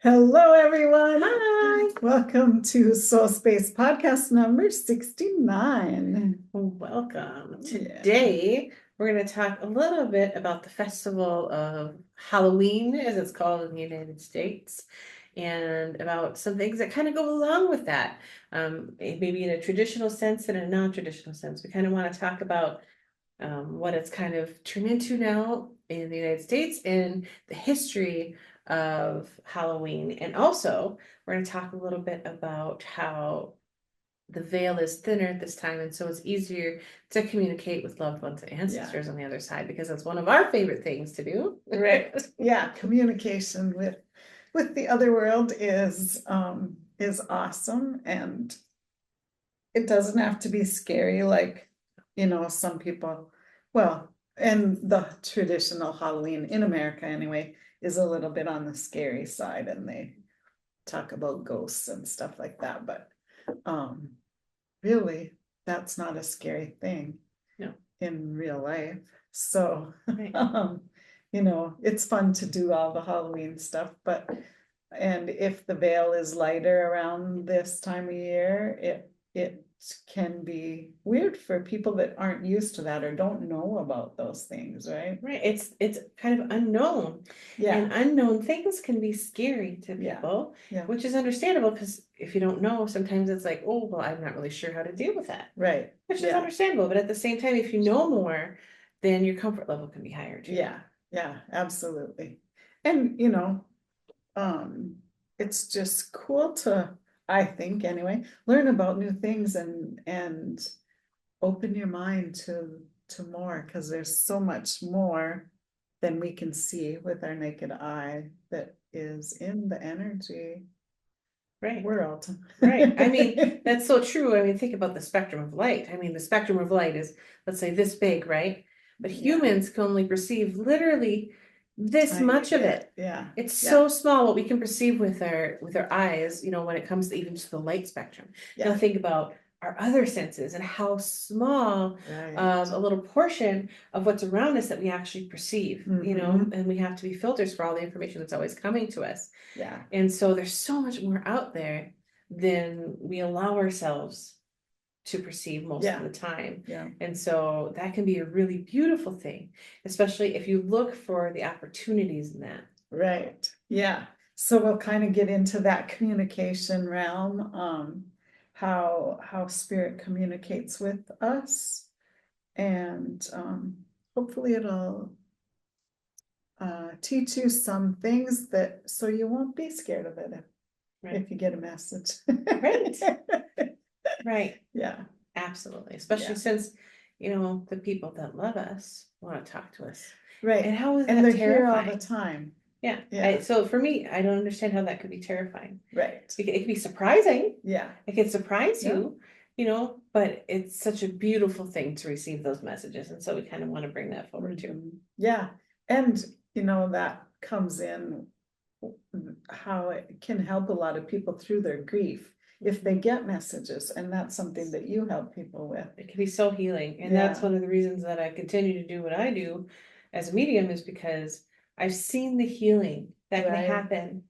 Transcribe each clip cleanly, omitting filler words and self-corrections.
Hello, everyone. Hi. Welcome to SoulSpace Podcast number 69. Welcome. Yeah. Today, we're going to talk a little bit about the festival of Halloween, as it's called in the United States, and about some things that kind of go along with that, maybe in a traditional sense and a non-traditional sense. We kind of want to talk about what it's kind of turned into now in the United States and the history of Halloween. And also, we're going to talk a little bit about how the veil is thinner at this time, and so it's easier to communicate with loved ones and ancestors on the other side, because that's one of our favorite things to do. Right. Yeah. Communication with the other world is awesome, and it doesn't have to be scary like, some people, well, and the traditional Halloween in America anyway is a little bit on the scary side, and they talk about ghosts and stuff like that, but really that's not a scary thing. No. In real life. So Right. it's fun to do all the Halloween stuff, and if the veil is lighter around this time of year, it can be weird for people that aren't used to that or don't know about those things, right? Right. It's kind of unknown. Yeah. And unknown things can be scary to Yeah. people, Yeah. which is understandable, because if you don't know, sometimes it's like, oh, well, I'm not really sure how to deal with that. Right. Which is Yeah. understandable. But at the same time, if you know more, then your comfort level can be higher too. Yeah. Yeah, absolutely. And it's just cool to, I think anyway, learn about new things and open your mind to more, because there's so much more than we can see with our naked eye that is in the energy Right. world. Right. I mean, that's so true. I mean, think about the spectrum of light. I mean, the spectrum of light is, let's say, this big, right? But Yeah. humans can only perceive literally this Tiny much of bit. it. Yeah. It's Yeah. so small what we can perceive with our eyes, when it comes to even to the light spectrum. Yeah. Now think about our other senses and how small Right. a little portion of what's around us that we actually perceive, Mhm. and we have to be filters for all the information that's always coming to us. Yeah. And so there's so much more out there than we allow ourselves to perceive most Yeah. of the time. Yeah. And so that can be a really beautiful thing, especially if you look for the opportunities in that. Right. Yeah. So we'll kind of get into that communication realm, how spirit communicates with us, and hopefully it'll teach you some things that so you won't be scared of it Right. if you get a message. Right. Right. Yeah. Absolutely. Especially Yeah. since, the people that love us want to talk to us. Right. And how is And that they're here all terrifying? the time. Yeah. Yeah. So for me, I don't understand how that could be terrifying. Right. It can be surprising. Yeah. It can surprise Yeah. you, but it's such a beautiful thing to receive those messages. And so we kind of want to bring that forward too. Yeah. And that comes in how it can help a lot of people through their grief if they get messages, and that's something that you help people with. It can be so healing. And Yeah. that's one of the reasons that I continue to do what I do as a medium, is because I've seen the healing that can Right. happen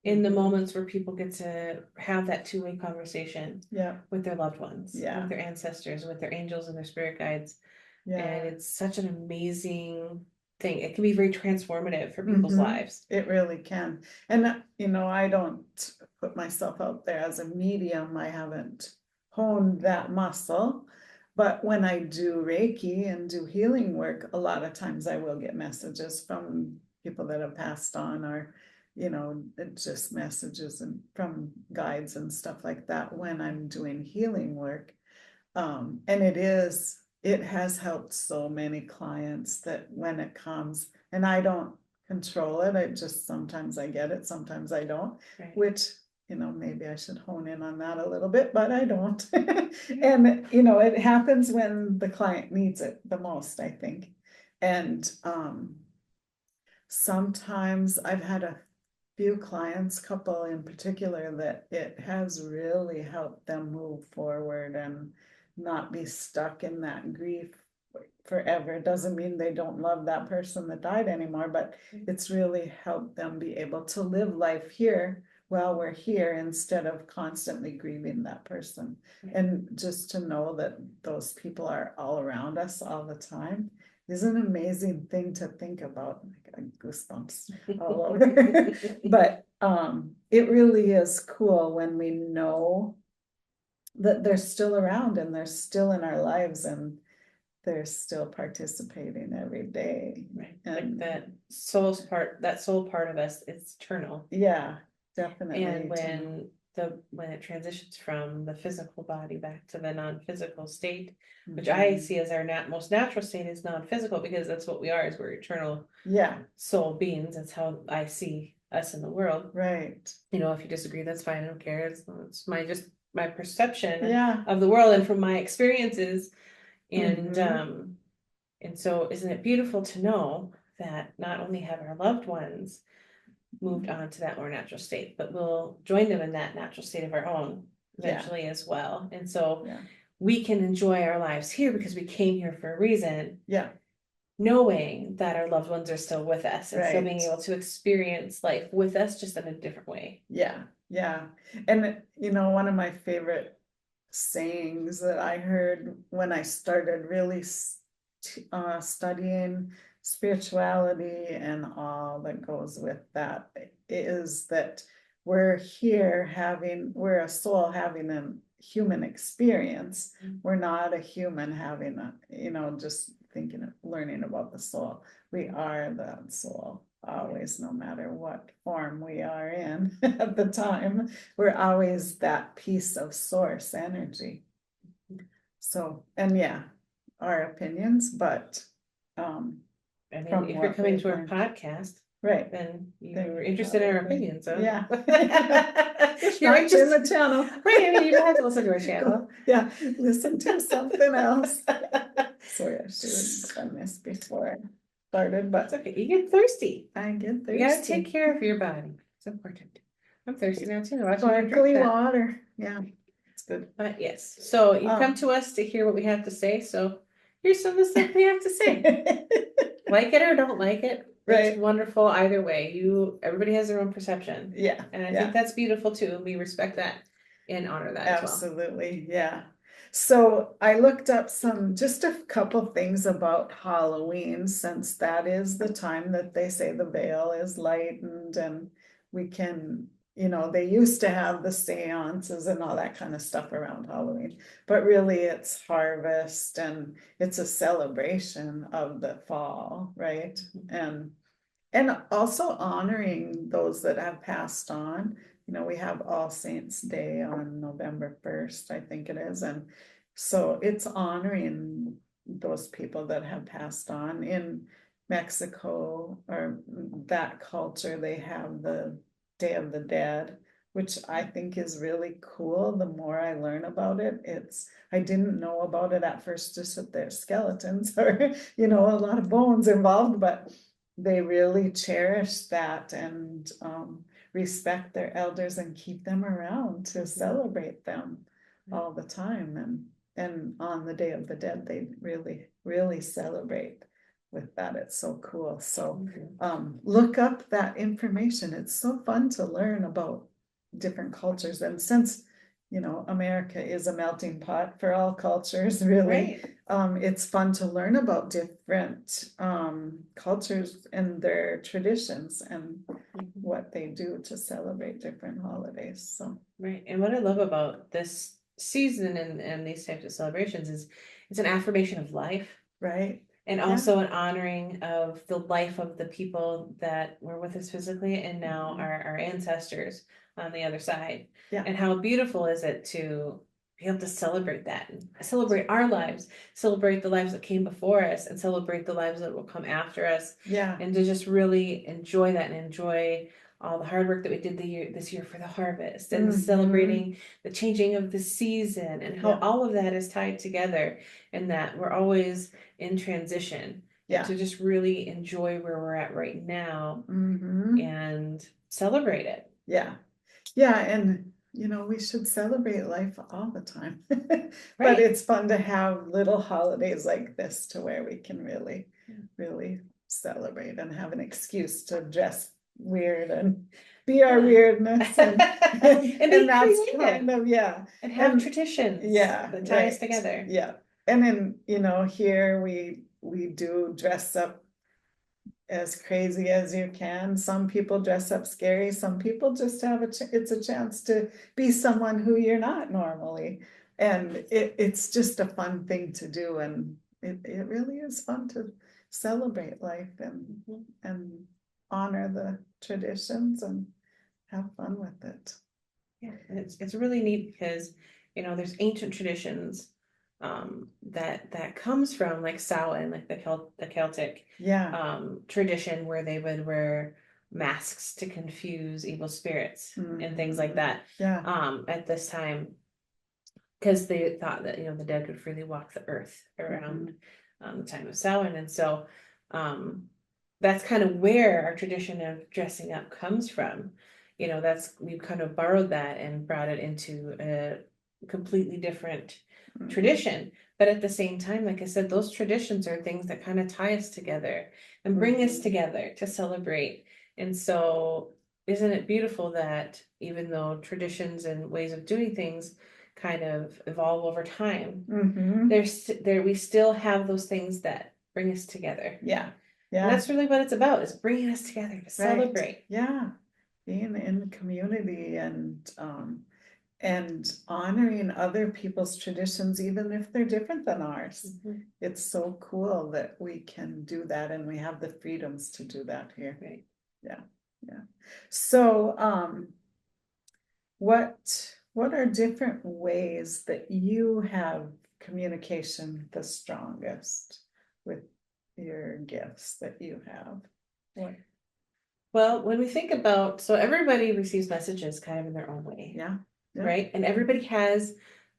in the moments where people get to have that two-way conversation Yeah. with their loved ones, Yeah. with their ancestors, with their angels and their spirit guides. Yeah. And it's such an amazing thing. It can be very transformative for people's lives. It really can. And I don't put myself out there as a medium. I haven't honed that muscle. But when I do Reiki and do healing work, a lot of times I will get messages from people that have passed on, or just messages and from guides and stuff like that when I'm doing healing work. And it has helped so many clients that when it comes, and I don't control it, I just, sometimes I get it, sometimes I don't, Right. which, maybe I should hone in on that a little bit, but I don't. And, it happens when the client needs it the most, I think. And sometimes I've had a few clients, couple in particular, that it has really helped them move forward and not be stuck in that grief, forever. Doesn't mean they don't love that person that died anymore, but it's really helped them be able to live life here while we're here instead of constantly grieving that person. And just to know that those people are all around us all the time is an amazing thing to think about. I got goosebumps all over. But it really is cool when we know that they're still around and they're still in our lives and they're still participating every day. Right. And Like that soul part of us, it's eternal. yeah, definitely. And when it transitions from the physical body back to the non-physical state, which I see as our most natural state is non-physical, because that's what we are, is we're eternal soul beings. That's how I see us in the world. Right. If you disagree, that's fine. I don't care. It's my perception Yeah. of the world and from my experiences. And and so isn't it beautiful to know that not only have our loved ones moved on to that more natural state, but we'll join them in that natural state of our own eventually as well. And so we can enjoy our lives here because we came here for a reason. Yeah. Knowing that our loved ones are still with us and still Right. being able to experience life with us, just in a different way. Yeah. Yeah. And one of my favorite sayings that I heard when I started really studying spirituality and all that goes with that is that we're a soul having a human experience. We're not a human having just learning about the soul. We are that soul always, no matter what form we are in at the time. We're always that piece of source energy. So, and our opinions, but if you're coming to our podcast, right, then you're interested in our opinions. So. Yeah. You're interested in the channel. Right, you don't have to listen to our channel. Yeah, listen to something else. Sorry, I should have done this before I started, but it's okay. You get thirsty. I get thirsty. You gotta take care of your body. It's important. I'm thirsty now too. Sparkly water. Yeah, it's good. But yes, so you come to us to hear what we have to say. So here's some of the stuff we have to say. Like it or don't like it. Right. It's wonderful either way. Everybody has their own perception. Yeah. And I think that's beautiful too. We respect that and honor that as well. Absolutely. Yeah. So I looked up just a couple things about Halloween, since that is the time that they say the veil is lightened and we can, they used to have the seances and all that kind of stuff around Halloween, but really it's harvest and it's a celebration of the fall, right? And also honoring those that have passed on. We have All Saints Day on November 1st, I think it is. And so it's honoring those people that have passed on. In Mexico, or that culture, they have the Day of the Dead, which I think is really cool. The more I learn about it, I didn't know about it at first, just that there's skeletons or, a lot of bones involved, but they really cherish that and respect their elders and keep them around to celebrate them all the time. And on the Day of the Dead, they really, really celebrate with that. It's so cool. So look up that information. It's so fun to learn about different cultures. And since America is a melting pot for all cultures, really. Right. It's fun to learn about different cultures and their traditions and what they do to celebrate different holidays. So right. And what I love about this season and these types of celebrations is it's an affirmation of life. Right. And also an honoring of the life of the people that were with us physically and now our ancestors on the other side. Yeah. And how beautiful is it to be able to celebrate that, celebrate our lives, celebrate the lives that came before us, and celebrate the lives that will come after us. Yeah. And to just really enjoy that and enjoy all the hard work that we did this year for the harvest and celebrating the changing of the season and how all of that is tied together, and that we're always in transition. Yeah. To just really enjoy where we're at right now and celebrate it. Yeah. Yeah. And we should celebrate life all the time. But Right. it's fun to have little holidays like this to where we can really, really celebrate and have an excuse to dress weird and be our weirdness And be that's creative. kind of, And have traditions that tie us together. Yeah. And then, here we do dress up as crazy as you can. Some people dress up scary. Some people just have it's a chance to be someone who you're not normally. And it's just a fun thing to do. And it really is fun to celebrate life and honor the traditions and have fun with it. Yeah, and it's really neat because, there's ancient traditions that comes from like Samhain, like the Celtic tradition where they would wear masks to confuse evil spirits and things like that. At this time, because they thought that the dead would freely walk the earth around the time of Samhain, and so that's kind of where our tradition of dressing up comes from. We've kind of borrowed that and brought it into a completely different tradition. But at the same time, like I said, those traditions are things that kind of tie us together and bring us together to celebrate. And so isn't it beautiful that even though traditions and ways of doing things kind of evolve over time, we still have those things that bring us together. Yeah. And that's really what it's about, is bringing us together to celebrate. Yeah. Being in community and honoring other people's traditions, even if they're different than ours. It's so cool that we can do that, and we have the freedoms to do that here. Right. Yeah. So, what are different ways that you have communication the strongest with your gifts that you have? What? Well, when we think about, so everybody receives messages kind of in their own way. Yeah. Right. And everybody has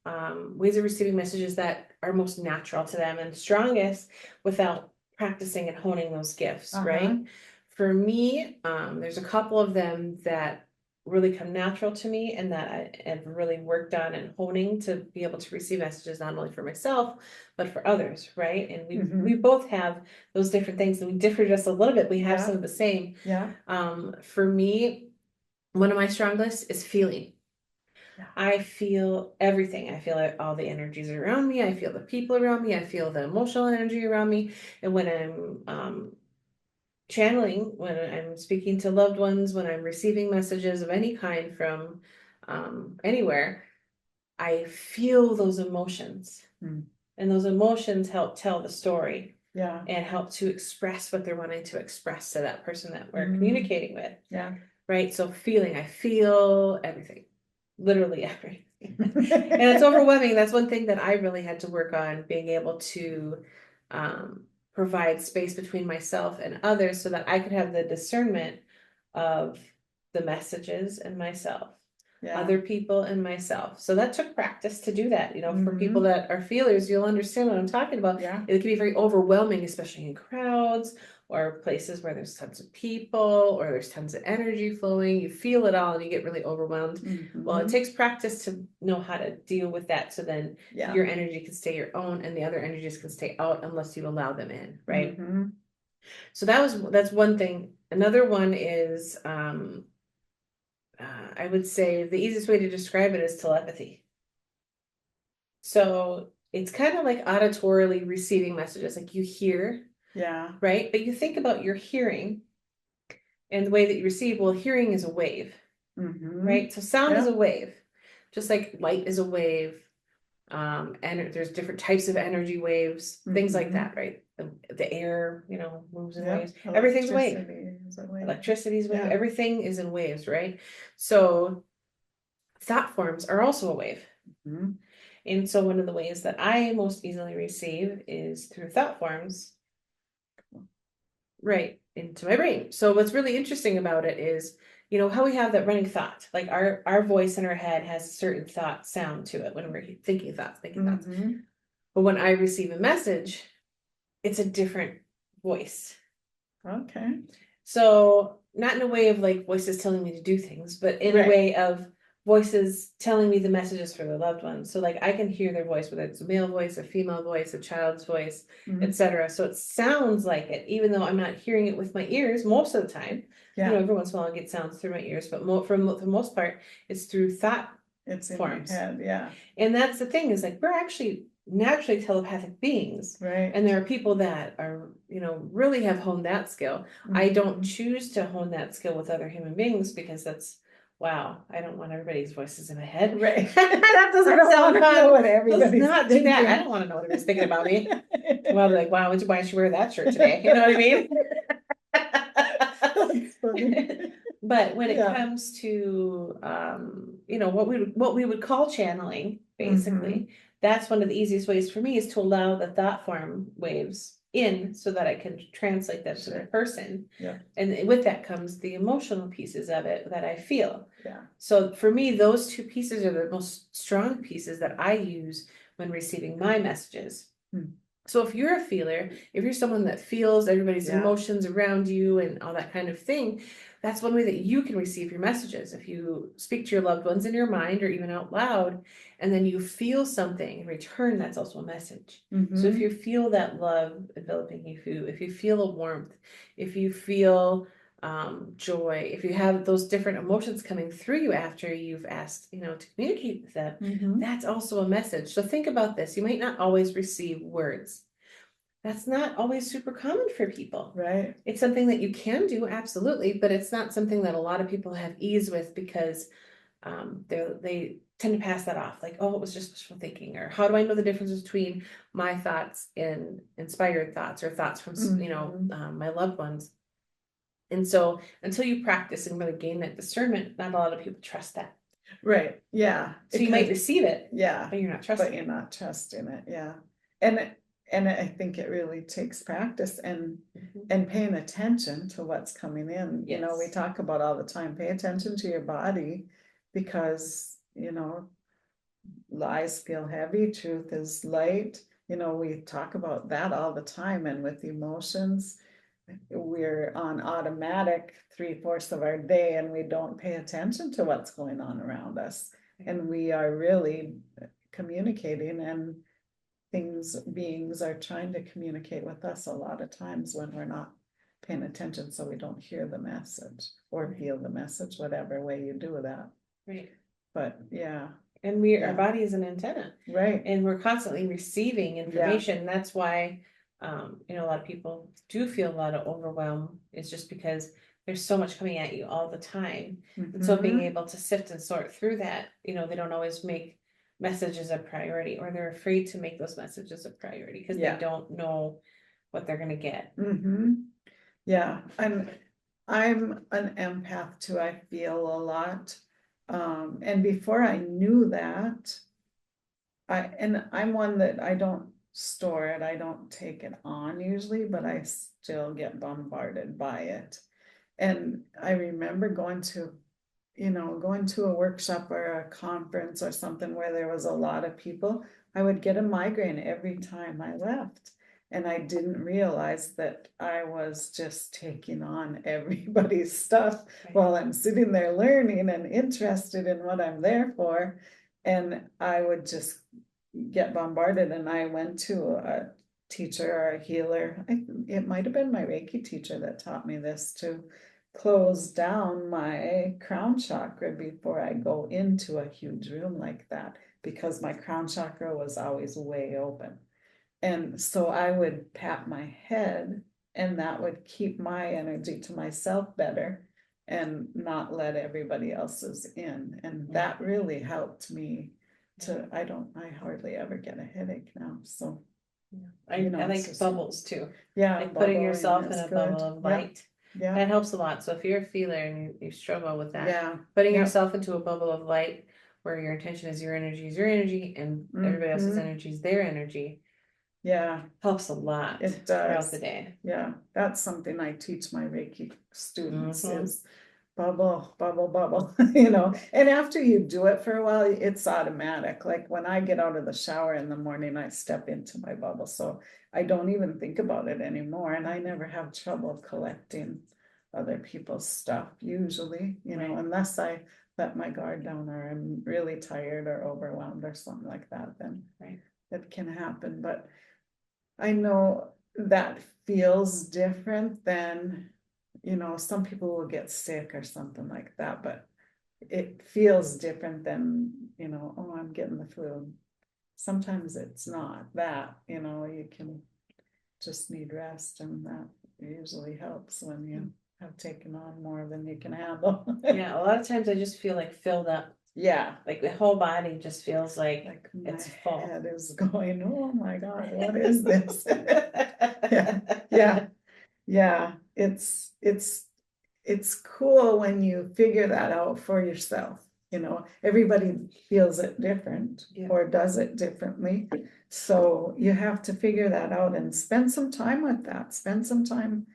ways of receiving messages that are most natural to them and strongest without practicing and honing those gifts. Right. For me, there's a couple of them that really come natural to me and that I have really worked on and honing to be able to receive messages not only for myself, but for others. Right. And we both have those different things, and we differ just a little bit. We have some of the same. For me, one of my strongest is feeling. I feel everything. I feel all the energies around me. I feel the people around me. I feel the emotional energy around me. And when I'm channeling, when I'm speaking to loved ones, when I'm receiving messages of any kind from anywhere, I feel those emotions. And those emotions help tell the story. And help to express what they're wanting to express to that person that we're communicating with. Right. So feeling, I feel everything. Literally everything. And it's overwhelming. That's one thing that I really had to work on, being able to provide space between myself and others so that I could have the discernment of the messages and myself, other people and myself. So that took practice to do that. For people that are feelers, you'll understand what I'm talking about. It can be very overwhelming, especially in crowds or places where there's tons of people or there's tons of energy flowing. You feel it all and you get really overwhelmed. Well, it takes practice to know how to deal with that, so then your energy can stay your own and the other energies can stay out unless you allow them in, right? So that's one thing. Another one is I would say the easiest way to describe it is telepathy. So it's kind of like auditorily receiving messages, like you hear. Right. But you think about your hearing and the way that you receive. Well, hearing is a wave. Right. So sound is a wave, just like light is a wave. And there's different types of energy waves, things like that. Right. The air, moves in waves. Everything's a wave. Electricity is a wave. Everything is in waves. Right. So thought forms are also a wave. And so one of the ways that I most easily receive is through thought forms. Right, into my brain. So what's really interesting about it is, how we have that running thought, like our voice in our head has a certain thought sound to it when we're thinking thoughts. But when I receive a message, it's a different voice. So not in a way of like voices telling me to do things, but in a way of voices telling me the messages for their loved ones. So like I can hear their voice, whether it's a male voice, a female voice, a child's voice, etc. So it sounds like it, even though I'm not hearing it with my ears most of the time. You know, every once in a while I get sounds through my ears, but for the most part, it's through thought It's in forms. your head, yeah. And that's the thing, is like we're actually naturally telepathic beings. Right. And there are people that are, you know, really have honed that skill. I don't choose to hone that skill with other human beings because that's, wow, I don't want everybody's voices in my head. Right. That doesn't sound fun. What Let's not do that. I don't want to know what everybody's thinking about me. Well, like, wow, why did you wear that shirt today? You know what I mean? But when it comes to you know, what we would call channeling, basically, that's one of the easiest ways for me, is to allow the thought form waves in so that I can translate that to the person. Yeah. And with that comes the emotional pieces of it that I feel. Yeah. So for me, those two pieces are the most strong pieces that I use when receiving my messages. So if you're a feeler, if you're someone that feels everybody's emotions around you and all that kind of thing, that's one way that you can receive your messages. If you speak to your loved ones in your mind or even out loud, and then you feel something in return, that's also a message. So if you feel that love enveloping you, if you feel a warmth, if you feel joy, if you have those different emotions coming through you after you've asked, you know, to communicate with them, that's also a message. So think about this. You might not always receive words. That's not always super common for people. Right. It's something that you can do, absolutely, but it's not something that a lot of people have ease with because they tend to pass that off. Like, oh, it was just wishful thinking, or how do I know the difference between my thoughts and inspired thoughts or thoughts from, you know, my loved ones. And so until you practice and really gain that discernment, not a lot of people trust that. Right. Yeah. So you might receive it. Yeah. But you're not trusting it. But you're not trusting it. Yeah. And I think it really takes practice and paying attention to what's coming in. You know, we talk about all the time, pay attention to your body, because, you know, lies feel heavy, truth is light. You know, we talk about that all the time. And with emotions, we're on automatic 3/4 of our day, and we don't pay attention to what's going on around us. And we are really communicating, and beings are trying to communicate with us a lot of times when we're not paying attention, so we don't hear the message or feel the message, whatever way you do that. Right. But yeah. And our body is an antenna. Right. And we're constantly receiving information. That's why you know, a lot of people do feel a lot of overwhelm. It's just because there's so much coming at you all the time. And so being able to sift and sort through that, you know, they don't always make messages a priority, or they're afraid to make those messages a priority because they don't know what they're going to get. Yeah. I'm an empath too. I feel a lot. And before I knew that, I'm one that I don't store it. I don't take it on usually, but I still get bombarded by it. And I remember going to a workshop or a conference or something where there was a lot of people. I would get a migraine every time I left. And I didn't realize that I was just taking on everybody's stuff while I'm sitting there learning and interested in what I'm there for. And I would just get bombarded. And I went to a teacher or a healer. It might have been my Reiki teacher that taught me this, to close down my crown chakra before I go into a huge room like that, because my crown chakra was always way open. And so I would pat my head, and that would keep my energy to myself better and not let everybody else's in. And that really helped me I hardly ever get a headache now. So I like bubbles too. Yeah. Like putting yourself in a bubble of light. Yeah. That helps a lot. So if you're a feeler and you struggle with that, putting yourself into a bubble of light where your intention is your energy and everybody else's energy is their energy. Yeah. Helps a lot. It does. Throughout the day. Yeah. That's something I teach my Reiki students is bubble, bubble, bubble, you know. And after you do it for a while, it's automatic. Like when I get out of the shower in the morning, I step into my bubble. So I don't even think about it anymore. And I never have trouble collecting other people's stuff usually, you know, unless I let my guard down, or I'm really tired or overwhelmed or something like that, then Right. it can happen. But I know that feels different than, some people will get sick or something like that, but it feels different than, oh, I'm getting the flu. Sometimes it's not that, you can just need rest, and that usually helps when you have taken on more than you can handle. Yeah, a lot of times I just feel like filled up. Yeah. Like the whole body just feels like my it's full. head is going, oh my God, what is this? Yeah. It's cool when you figure that out for yourself. Everybody feels it different, Yeah. or does it differently. So you have to figure that out and spend some time with that. Spend some time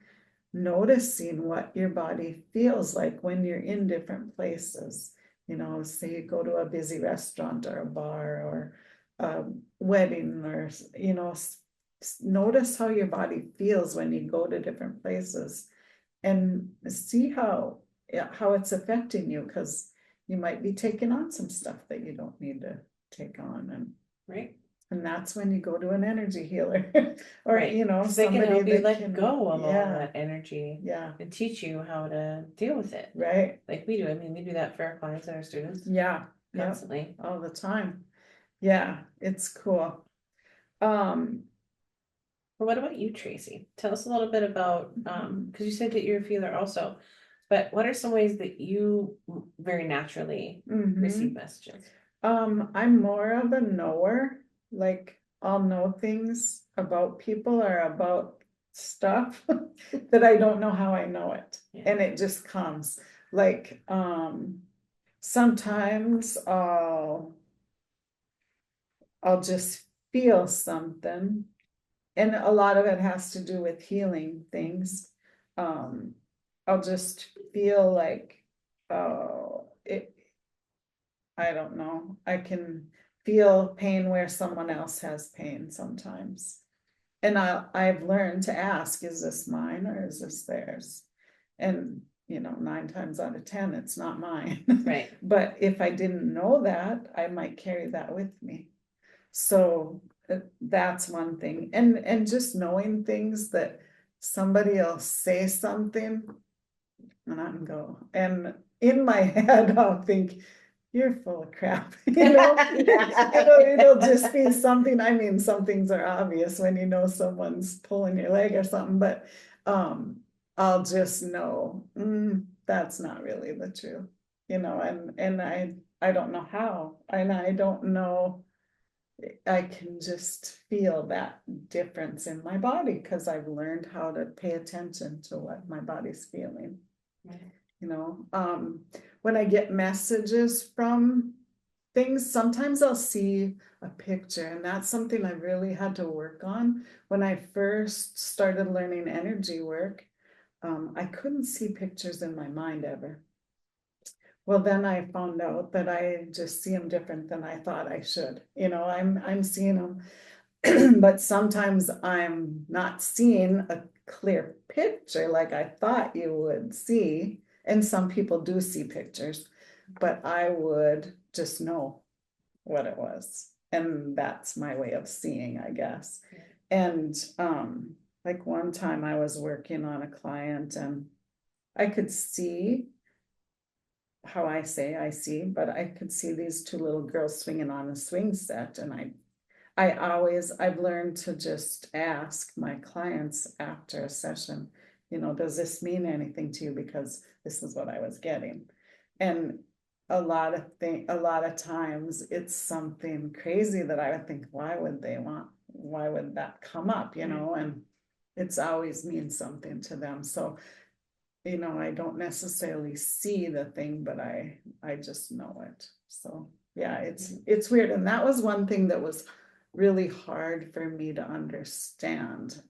noticing what your body feels like when you're in different places. Say you go to a busy restaurant or a bar or a wedding, or, notice how your body feels when you go to different places, and see how it's affecting you, because you might be taking on some stuff that you don't need to take on. Right. And that's when you go to an energy healer or, Right. They can somebody help you that let can, go of all yeah, that energy yeah, and teach you how to deal with it. right, Like we do. I mean, we do that for our clients and our students yeah, constantly. all the time. Yeah, it's cool. Um, But what about you, Tracy? Tell us a little bit about, because you said that you're a feeler also, but what are some ways that you very naturally receive messages? I'm more of a knower. Like, I'll know things about people or about stuff that I don't know how I know it. Yeah. And it just comes. Like, sometimes I'll just feel something. And a lot of it has to do with healing things. I'll just feel like, I don't know, I can feel pain where someone else has pain sometimes. And I've learned to ask, is this mine or is this theirs? And 9 times out of 10, it's not mine. Right. But if I didn't know that, I might carry that with me. So that's one thing. And just knowing things that somebody else say something, and I can go, and in my head, I'll think, you're full of crap. It'll just be something. I mean, some things are obvious when someone's pulling your leg or something, but I'll just know, that's not really the truth, and I don't know how, and I don't know. I can just feel that difference in my body because I've learned how to pay attention to what my body's feeling. Right. When I get messages from things, sometimes I'll see a picture, and that's something I really had to work on. When I first started learning energy work, I couldn't see pictures in my mind ever. Well, then I found out that I just see them different than I thought I should. I'm seeing them, but sometimes I'm not seeing a clear picture like I thought you would see. And some people do see pictures, but I would just know what it was. And that's my way of seeing, I guess. And like one time I was working on a client, and I could see how I see, but I could see these 2 little girls swinging on a swing set. And I've learned to just ask my clients after a session, does this mean anything to you? Because this is what I was getting. And a lot of times it's something crazy that I would think, why would that come up, and it's always means something to them. So, I don't necessarily see the thing, but I just know it. So yeah, it's weird. And that was one thing that was really hard for me to understand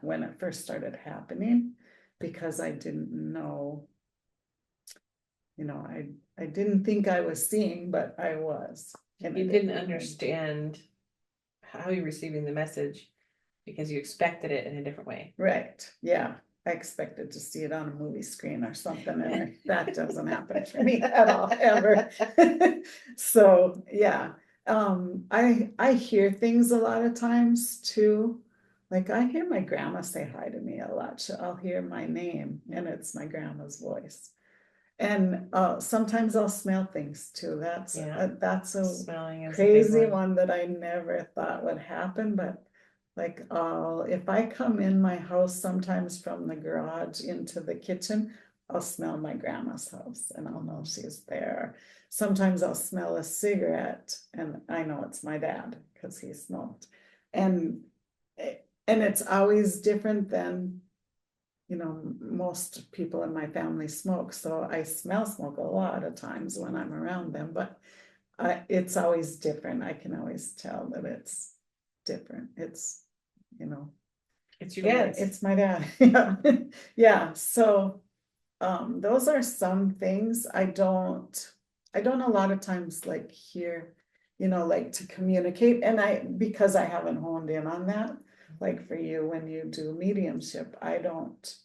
when it first started happening, because I didn't know, I didn't think I was seeing, but I was. You didn't understand how you're receiving the message because you expected it in a different way. Right. Yeah. I expected to see it on a movie screen or something, and that doesn't happen for me at all, ever. So, yeah, I hear things a lot of times too. Like I hear my grandma say hi to me a lot. I'll hear my name and it's my grandma's voice. And sometimes I'll smell things too. That's a Smelling is a big crazy one. one that I never thought would happen. But like, if I come in my house sometimes from the garage into the kitchen, I'll smell my grandma's house and I'll know she's there. Sometimes I'll smell a cigarette and I know it's my dad because he smoked. And and it's always different than, you know, most people in my family smoke, so I smell smoke a lot of times when I'm around them, but it's always different. I can always tell that it's different. It's, you know, It's your dad's. it's my dad. Yeah. Yeah. So those are some things I don't a lot of times like hear, you know, like to communicate, and because I haven't honed in on that, like for you, when you do mediumship, I don't,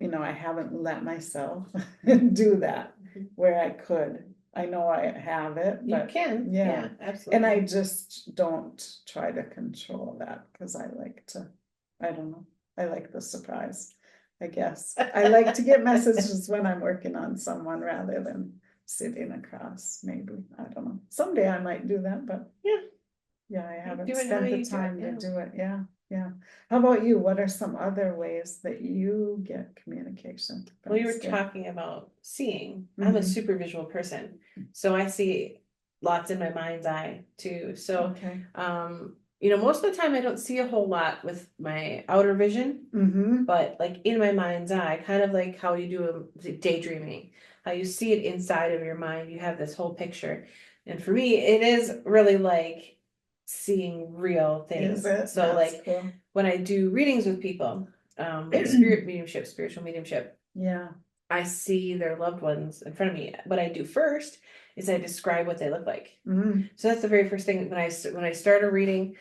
you know, I haven't let myself do that where I could. I know I have it, You but can. yeah, absolutely. and I just don't try to control that because I like to, I don't know, I like the surprise, I guess. I like to get messages when I'm working on someone rather than sitting across, maybe. I don't know. Someday I might do that, but yeah, I haven't do it how spent the you do it, time to yeah. do it. Yeah, yeah. How about you? What are some other ways that you get communication from We were spirit? talking about seeing. I'm a Mhm. super visual person, so I see lots in my mind's eye too. So, Okay. you know, most of the time I don't see a whole lot with my outer vision, Mm-hmm. but like in my mind's eye, kind of like how you do a daydreaming, how you see it inside of your mind. You have this whole picture, and for me, it is really like seeing real things. Is it? So, That's like cool. when I do readings with people, like spirit mediumship, spiritual mediumship, Yeah. I see their loved ones in front of me. What I do first is I describe what they look like. Mm-hmm. So that's the very first thing when I start a reading.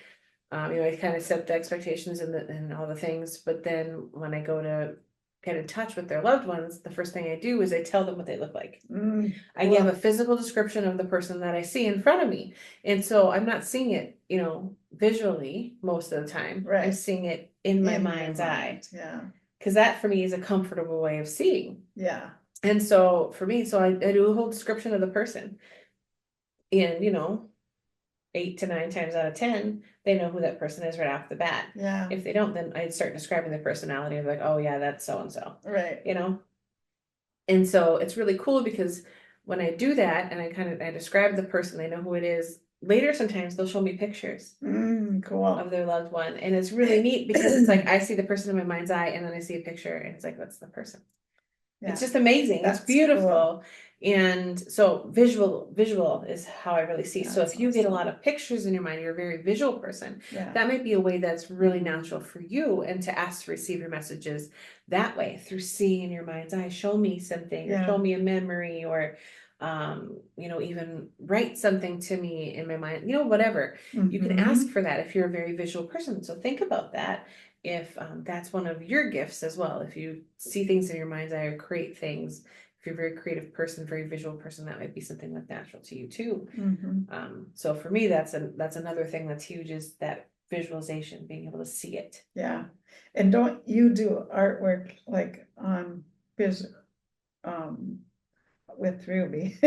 You know, I kind of set the expectations and all the things. But then when I go to get in touch with their loved ones, the first thing I do is I tell them what they look like. I give a physical description of the person that I see in front of me. And so I'm not seeing it, you know, visually most of the time. Right. I'm seeing it in my mind's eye. Yeah. Because that for me is a comfortable way of seeing. Yeah. And so for me, so I do a whole description of the person. And, you know, 8 to 9 times out of 10, they know who that person is right off the bat. Yeah. If they don't, then I'd start describing their personality of like, oh yeah, that's so and so. Right. You know? And so it's really cool because when I do that and I describe the person, they know who it is. Later, sometimes they'll show me pictures Cool. of their loved one. And it's really neat because it's like I see the person in my mind's eye and then I see a picture and it's like, that's the person. Yeah. It's just amazing. It's beautiful. Cool. And so visual is how I really see. That's so if you get a lot of pictures in your mind, you're a very visual person. Yeah. That might be a way that's really natural for you and to ask to receive your messages that way through seeing in your mind's eye. Show me something, or show me a memory, or you know, even write something to me in my mind, you know, whatever. You can ask for that if you're a very visual person. So think about that. If that's one of your gifts as well, if you see things in your mind's eye or create things, if you're a very creative person, very visual person, that might be something that's natural to you too. So for me, that's another thing that's huge, is that visualization, being able to see it. Yeah. And don't you do artwork like on with Ruby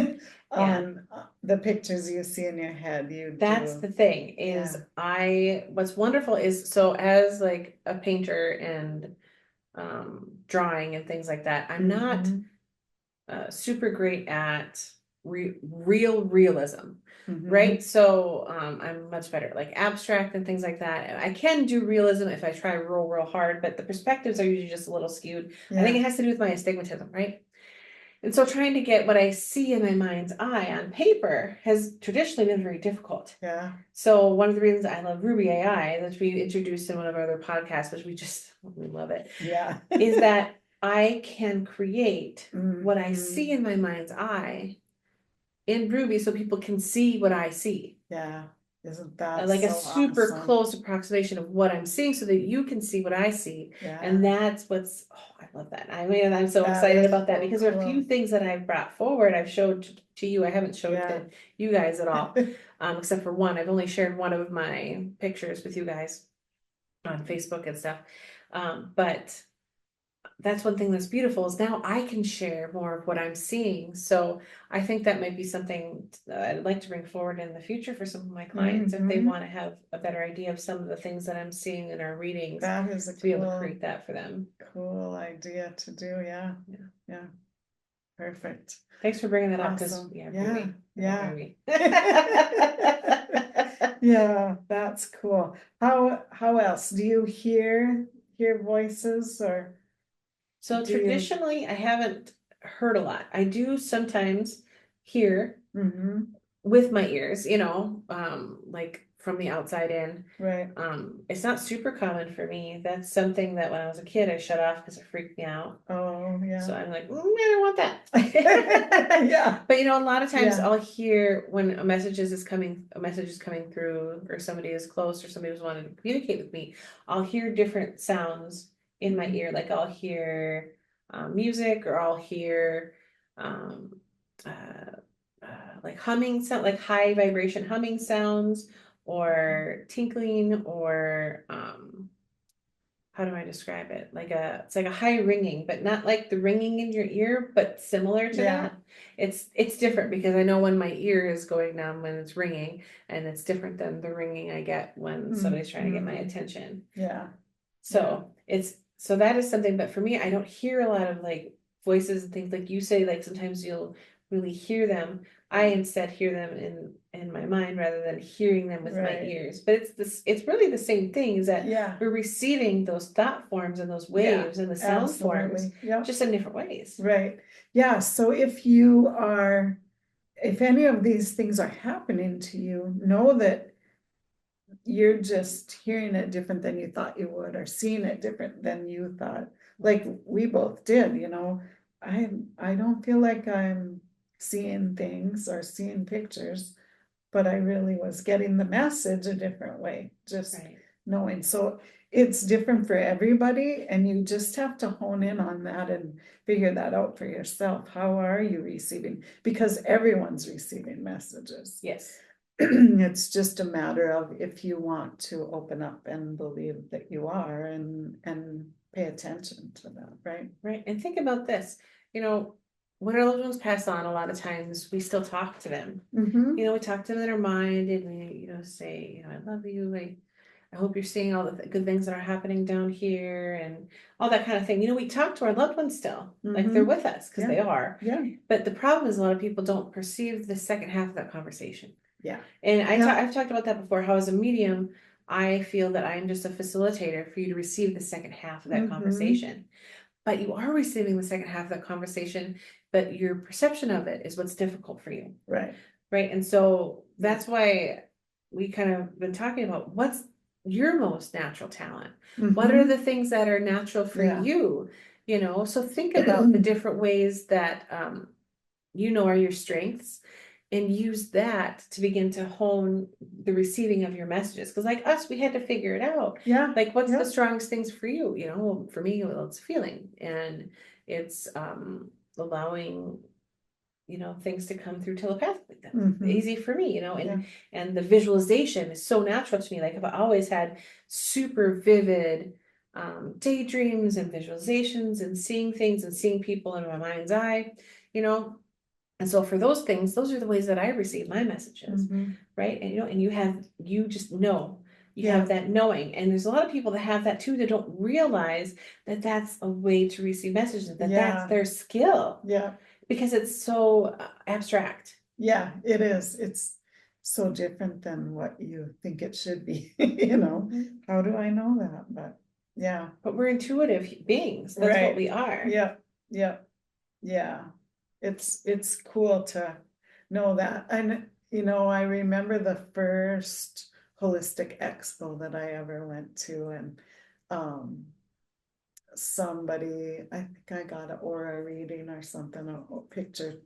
on the pictures you see in your head? That's the thing is, what's wonderful is, so as like a painter and drawing and things like that, I'm not super great at realism. Right. So I'm much better like abstract and things like that. I can do realism if I try real hard, but the perspectives are usually just a little skewed. I think it has to do with my astigmatism, right? And so trying to get what I see in my mind's eye on paper has traditionally been very difficult. Yeah. So one of the reasons I love Ruby AI, that we introduced in one of our other podcasts, which we love it. Yeah. Is that I can create what I see in my mind's eye in Ruby so people can see what I see. Yeah. Isn't that like a so super awesome? close approximation of what I'm seeing so that you can see what I see. Yeah, And that's what's, oh, I love that. I mean, I'm so that excited is about that so because there are a few cool. things that I've brought forward. I've showed to you. I haven't showed Yeah. to you guys at all, except for one. I've only shared one of my pictures with you guys on Facebook and stuff. But that's one thing that's beautiful is now I can share more of what I'm seeing. So I think that might be something I'd like to bring forward in the future for some of my clients if they Mhm. want to have a better idea of some of the things that I'm seeing in our readings, That is a to be able to create that for them. cool idea to do. Yeah. Yeah. Yeah. Perfect. Thanks for bringing that up because Awesome. yeah, Yeah. Yeah. maybe. Yeah, that's cool. How else? Do you hear voices or So do you? traditionally, I haven't heard a lot. I do sometimes hear Mhm. with my ears, like from the outside in. Right. It's not super common for me. That's something that when I was a kid, I shut off because it freaked me out. Oh, So yeah. I'm like, I don't want that. Yeah. But a lot of times Yeah. I'll hear when a message is coming through, or somebody is close, or somebody was wanting to communicate with me, I'll hear different sounds in my ear. Like I'll hear music, or I'll hear um, uh, like humming sound, like high vibration humming sounds, or tinkling, or how do I describe it? It's like a high ringing, but not like the ringing in your ear, but similar to Yeah. that. It's different because I know when my ear is going numb when it's ringing, and it's different than the ringing I get when somebody's trying to get my attention. Yeah. So so that is something, but for me, I don't hear a lot of like voices and things like you say, like sometimes you'll really hear them. I instead hear them in my mind rather than hearing them with my Right. ears. But it's really the same thing, is that Yeah. we're receiving those thought forms and those Yeah, waves and the sound forms absolutely. Yeah. just in different ways. Right. Yeah. So if any of these things are happening to you, know that you're just hearing it different than you thought you would, or seeing it different than you thought. Like we both did, I don't feel like I'm seeing things or seeing pictures, but I really was getting the message a different way, just Right. knowing. So it's different for everybody, and you just have to hone in on that and figure that out for yourself. How are you receiving? Because everyone's receiving messages. Yes. It's just a matter of if you want to open up and believe that you are, and pay attention to that, right? Right. And think about this, when our loved ones pass on, a lot of times we still talk to them. Mm-hmm. We talk to them in our mind, and we, say, I love you. I hope you're seeing all the good things that are happening down here and all that kind of thing. We talk to our loved ones still, like they're with us because they are. Yeah. But the problem is a lot of people don't perceive the second half of that conversation. Yeah. And I've talked about that before, how as a medium, I feel that I am just a facilitator for you to receive the second half of that conversation. But you are receiving the second half of that conversation, but your perception of it is what's difficult for you. Right. Right. And so that's why we kind of been talking about what's your most natural talent. What are the things that are natural for you? So think about the different ways that are your strengths, and use that to begin to hone the receiving of your messages. Because like us, we had to figure it out. Yeah. Like, what's the strongest things for you? Well, for me, it's feeling, and it's allowing things to come through telepathically. That's easy for me, and the visualization is so natural to me. Like I've always had super vivid daydreams and visualizations, and seeing things and seeing people in my mind's eye, and so for those things, those are the ways that I receive my messages, right? And and you just know, you have that knowing, and there's a lot of people that have that too that don't realize that that's a way to receive messages, that that's their skill. Yeah. Because it's so abstract. Yeah, it is. It's so different than what you think it should be. How do I know that? But yeah. But we're intuitive beings. That's what we are. Yeah. Yeah. Yeah. It's cool to know that. And I remember the first holistic expo that I ever went to, and somebody, I think I got an aura reading or something, a picture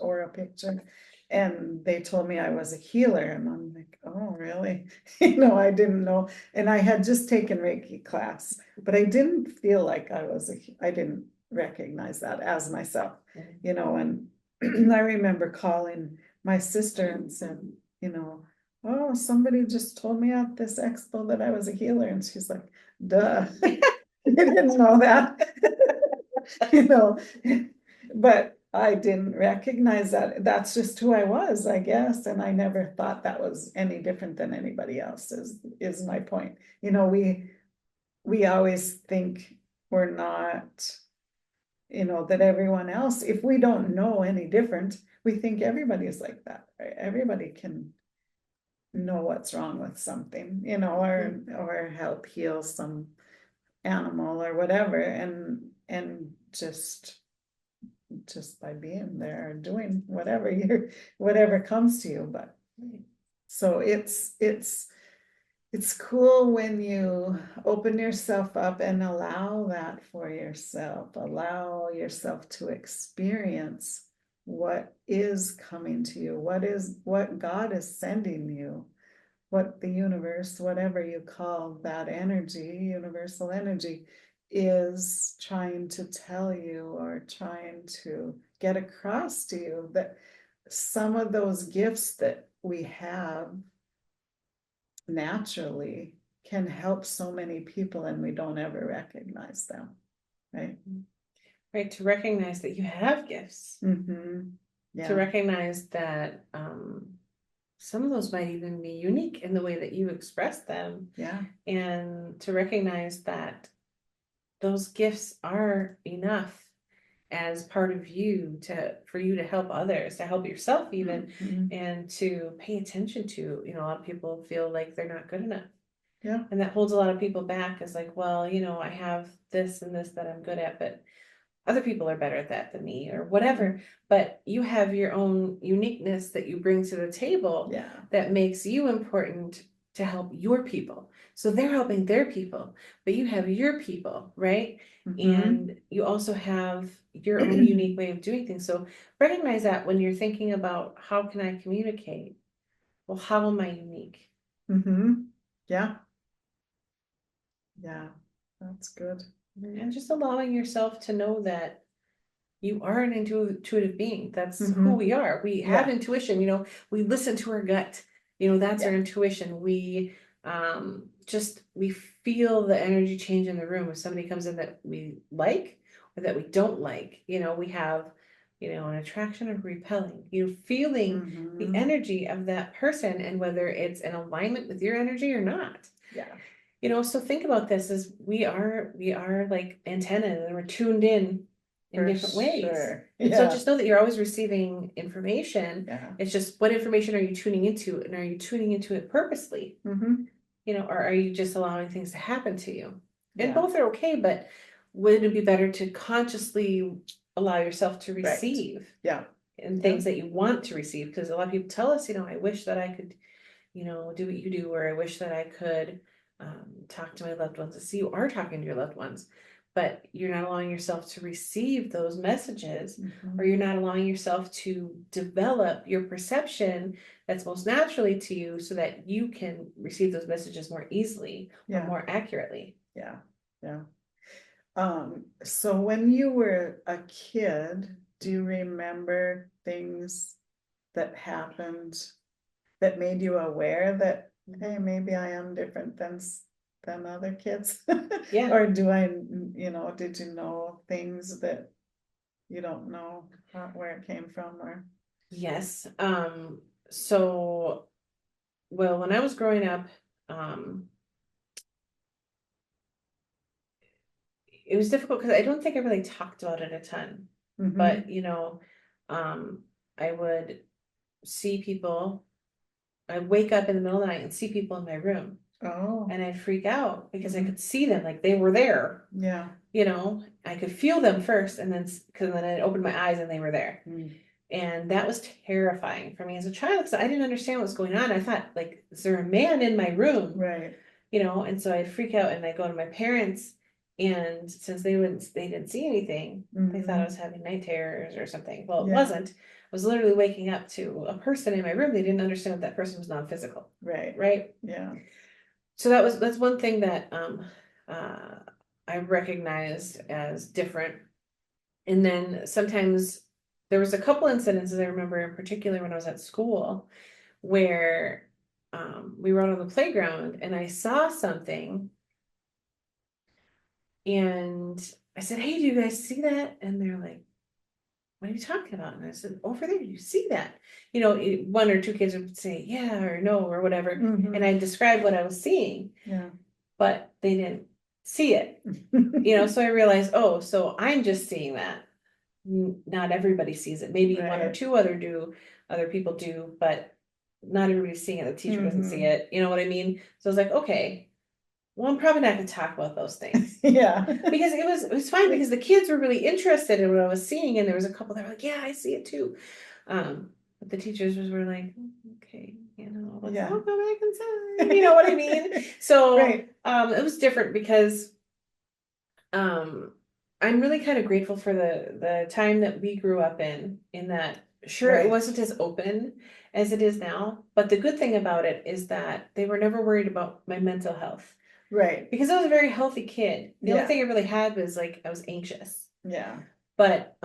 aura picture. And they told me I was a healer, and I'm like, oh, really? You know, I didn't know. And I had just taken Reiki class, but I didn't feel like I didn't recognize that as myself, you know, and I remember calling my sister and said, you know, oh, somebody just told me at this expo that I was a healer. And she's like, duh, you didn't know that, you know, but I didn't recognize that. That's just who I was, I guess. And I never thought that was any different than anybody else is my point. You know, we always think we're not, you know, that everyone else, if we don't know any different, we think everybody is like that, right? Everybody can know what's wrong with something, you know, or help heal some animal or whatever, and just by being there, doing whatever comes to you. But so it's cool when you open yourself up and allow that for yourself, allow yourself to experience what is coming to you, what God is sending you, what the universe, whatever you call that energy, universal energy, is trying to tell you or trying to get across to you, that some of those gifts that we have naturally can help so many people, and we don't ever recognize them, right? Right, to recognize that you have gifts. Yeah. To recognize that some of those might even be unique in the way that you express them. Yeah. And to recognize that those gifts are enough as part of you for you to help others, to help yourself even, and to pay attention to, you know, a lot of people feel like they're not good enough. Yeah. And that holds a lot of people back, as like, well, you know, I have this and this that I'm good at, but other people are better at that than me or whatever. But you have your own uniqueness that you bring to the table, that makes you important to help your people. So they're helping their people, but you have your people, right? And you also have your own unique way of doing things. So recognize that when you're thinking about how can I communicate? Well, how am I unique? Yeah. Yeah, that's good. And just allowing yourself to know that you are an intuitive being. That's who we are. We have intuition, you know, we listen to our gut, you know, that's our intuition. We we feel the energy change in the room. If somebody comes in that we like or that we don't like, you know, we have, you know, an attraction or repelling, you know, feeling the energy of that person and whether it's in alignment with your energy or not. Yeah. You know, so think about this as we are like antennas, and we're tuned in different ways. So just know that you're always receiving information. It's just, what information are you tuning into, and are you tuning into it purposely? You know, or are you just allowing things to happen to you? And both are okay, but wouldn't it be better to consciously allow yourself to receive and things that you want to receive? Because a lot of people tell us, you know, I wish that I could, you know, do what you do, or I wish that I could talk to my loved ones. See, you are talking to your loved ones, but you're not allowing yourself to receive those messages, or you're not allowing yourself to develop your perception that's most naturally to you, so that you can receive those messages more easily or more accurately. So when you were a kid, do you remember things that happened that made you aware that, hey, maybe I am different than other kids? Or do I, you know, did you know things that you don't know where it came from? Or yes. So, well, when I was growing up, it was difficult because I don't think I really talked about it a ton. But, you know, I would see people, I'd wake up in the middle of the night and see people in my room. And I'd freak out because I could see them, like they were there. You know, I could feel them first, and then I'd open my eyes and they were there. And that was terrifying for me as a child, because I didn't understand what was going on. I thought, like, is there a man in my room? Right. You know, and so I'd freak out, and I'd go to my parents, and since they didn't see anything, they thought I was having night terrors or something. Well, it wasn't. was literally waking up to a person in my room. They didn't understand that that person was non-physical. Right. Right. Yeah. So that's one thing that I recognized as different. And then sometimes there was a couple incidences I remember in particular when I was at school where we were out on the playground and I saw something and I said, "Hey, do you guys see that?" And they're like, "What are you talking about?" And I said, "Over there, you see that?" You know, one or two kids would say, "Yeah," or "No," or whatever. And I described what I was seeing. Yeah. But they didn't see it. You know, so I realized, oh, so I'm just seeing that. Not everybody sees it. Maybe one or Right. two other people do, but not everybody's seeing it. The teacher doesn't see it. You know what I mean? So I was like, okay, well, I'm probably not going to talk about those things. Yeah. Because it was fine because the kids were really interested in what I was seeing, and there was a couple that were like, "Yeah, I see it too." But the teachers were like, "Okay, you know, let's all go back inside." You know what I mean? So Right. it was different because I'm really kind of grateful for the time that we grew up in that sure it Right. wasn't as open as it is now, but the good thing about it is that they were never worried about my mental health. Right. Because I was a very healthy kid. The only Yeah. thing I really had was like I was anxious. Yeah. But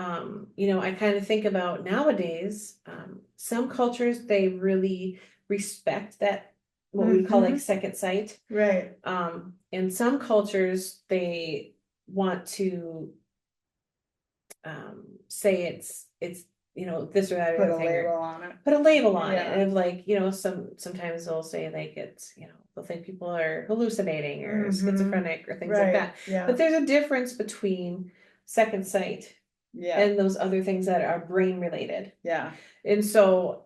you know, I kind of think about nowadays, some cultures they really respect that what we would call like second sight. Right. In some cultures they want to say it's you know this or that or Put the a other thing, or label on it. put a label on Yeah. it, and like you know sometimes they'll say like it's you know they'll think people are hallucinating or schizophrenic or things like Right. that. Yeah. But there's a difference between second sight Yeah. and those other things that are brain related. Yeah. And so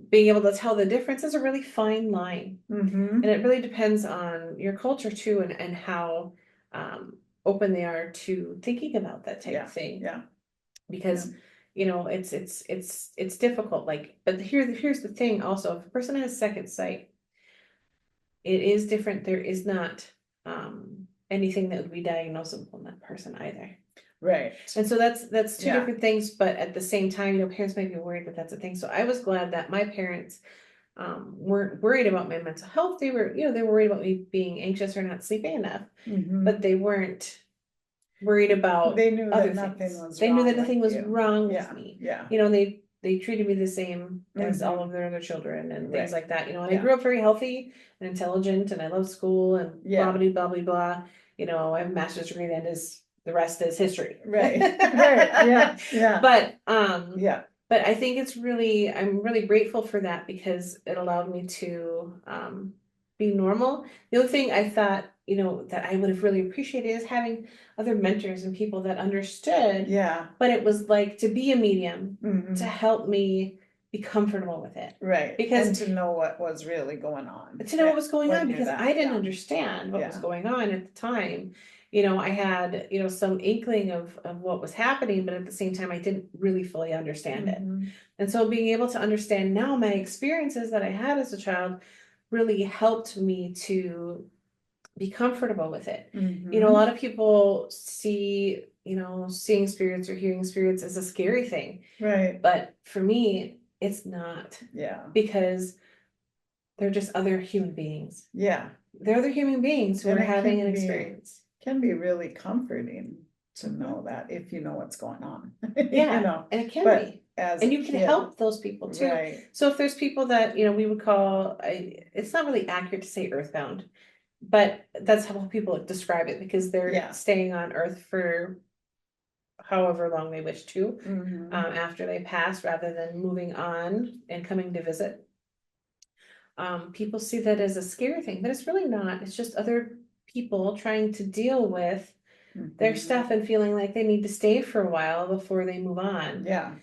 being able to tell the difference is a really fine line. And it really depends on your culture too and how open they are to thinking about that type of thing. Yeah. Because you know it's difficult. Like, but here's the thing also, if a person has second sight, it is different. There is not anything that would be diagnosable in that person either. Right. And so that's two different things, but at the same time, you know, parents might be worried, but that's a thing. So I was glad that my parents weren't worried about my mental health. They were, you know, they were worried about me being anxious or not sleeping enough, but they weren't worried about They knew other that nothing things. was They knew wrong that nothing was with you. wrong Yeah. with me. Yeah. You know, they treated me the same as all of their other children and things like that. You know, and I Yeah. grew up very healthy and intelligent, and I loved school and blah blah blah blah blah. You know, I have a master's degree, and the rest is history. Right. Right. Yeah. Yeah. But Yeah. but I think I'm really grateful for that because it allowed me to be normal. The other thing I thought, you know, that I would have really appreciated is having other mentors and people that understood. Yeah. But it was like to be a medium to help me be comfortable with it. Right. Because and to know what was really going on. To know what was going on, when you're because that I didn't young. understand what was Yeah. going on at the time. You know, I had, you know, some inkling of what was happening, but at the same time, I didn't really fully understand it. And so being able to understand now my experiences that I had as a child really helped me to be comfortable with it. You know, a lot of people see, you know, seeing spirits or hearing spirits as a scary thing. Right. But for me, it's not. Yeah. Because they're just other human beings. Yeah. They're other human beings who And are it having can an be- experience. Can be really comforting to know that if you know what's going on. Yeah, You know, and it can but be. as And a you can kid- help those people too. Right. So if there's people that, you know, we would call, it's not really accurate to say earthbound, but that's how people describe it because they're staying on Earth for however long they wish to after they pass rather than moving on and coming to visit. People see that as a scary thing, but it's really not. It's just other people trying to deal with their stuff and feeling like they need to stay for a while before they move on. Yeah.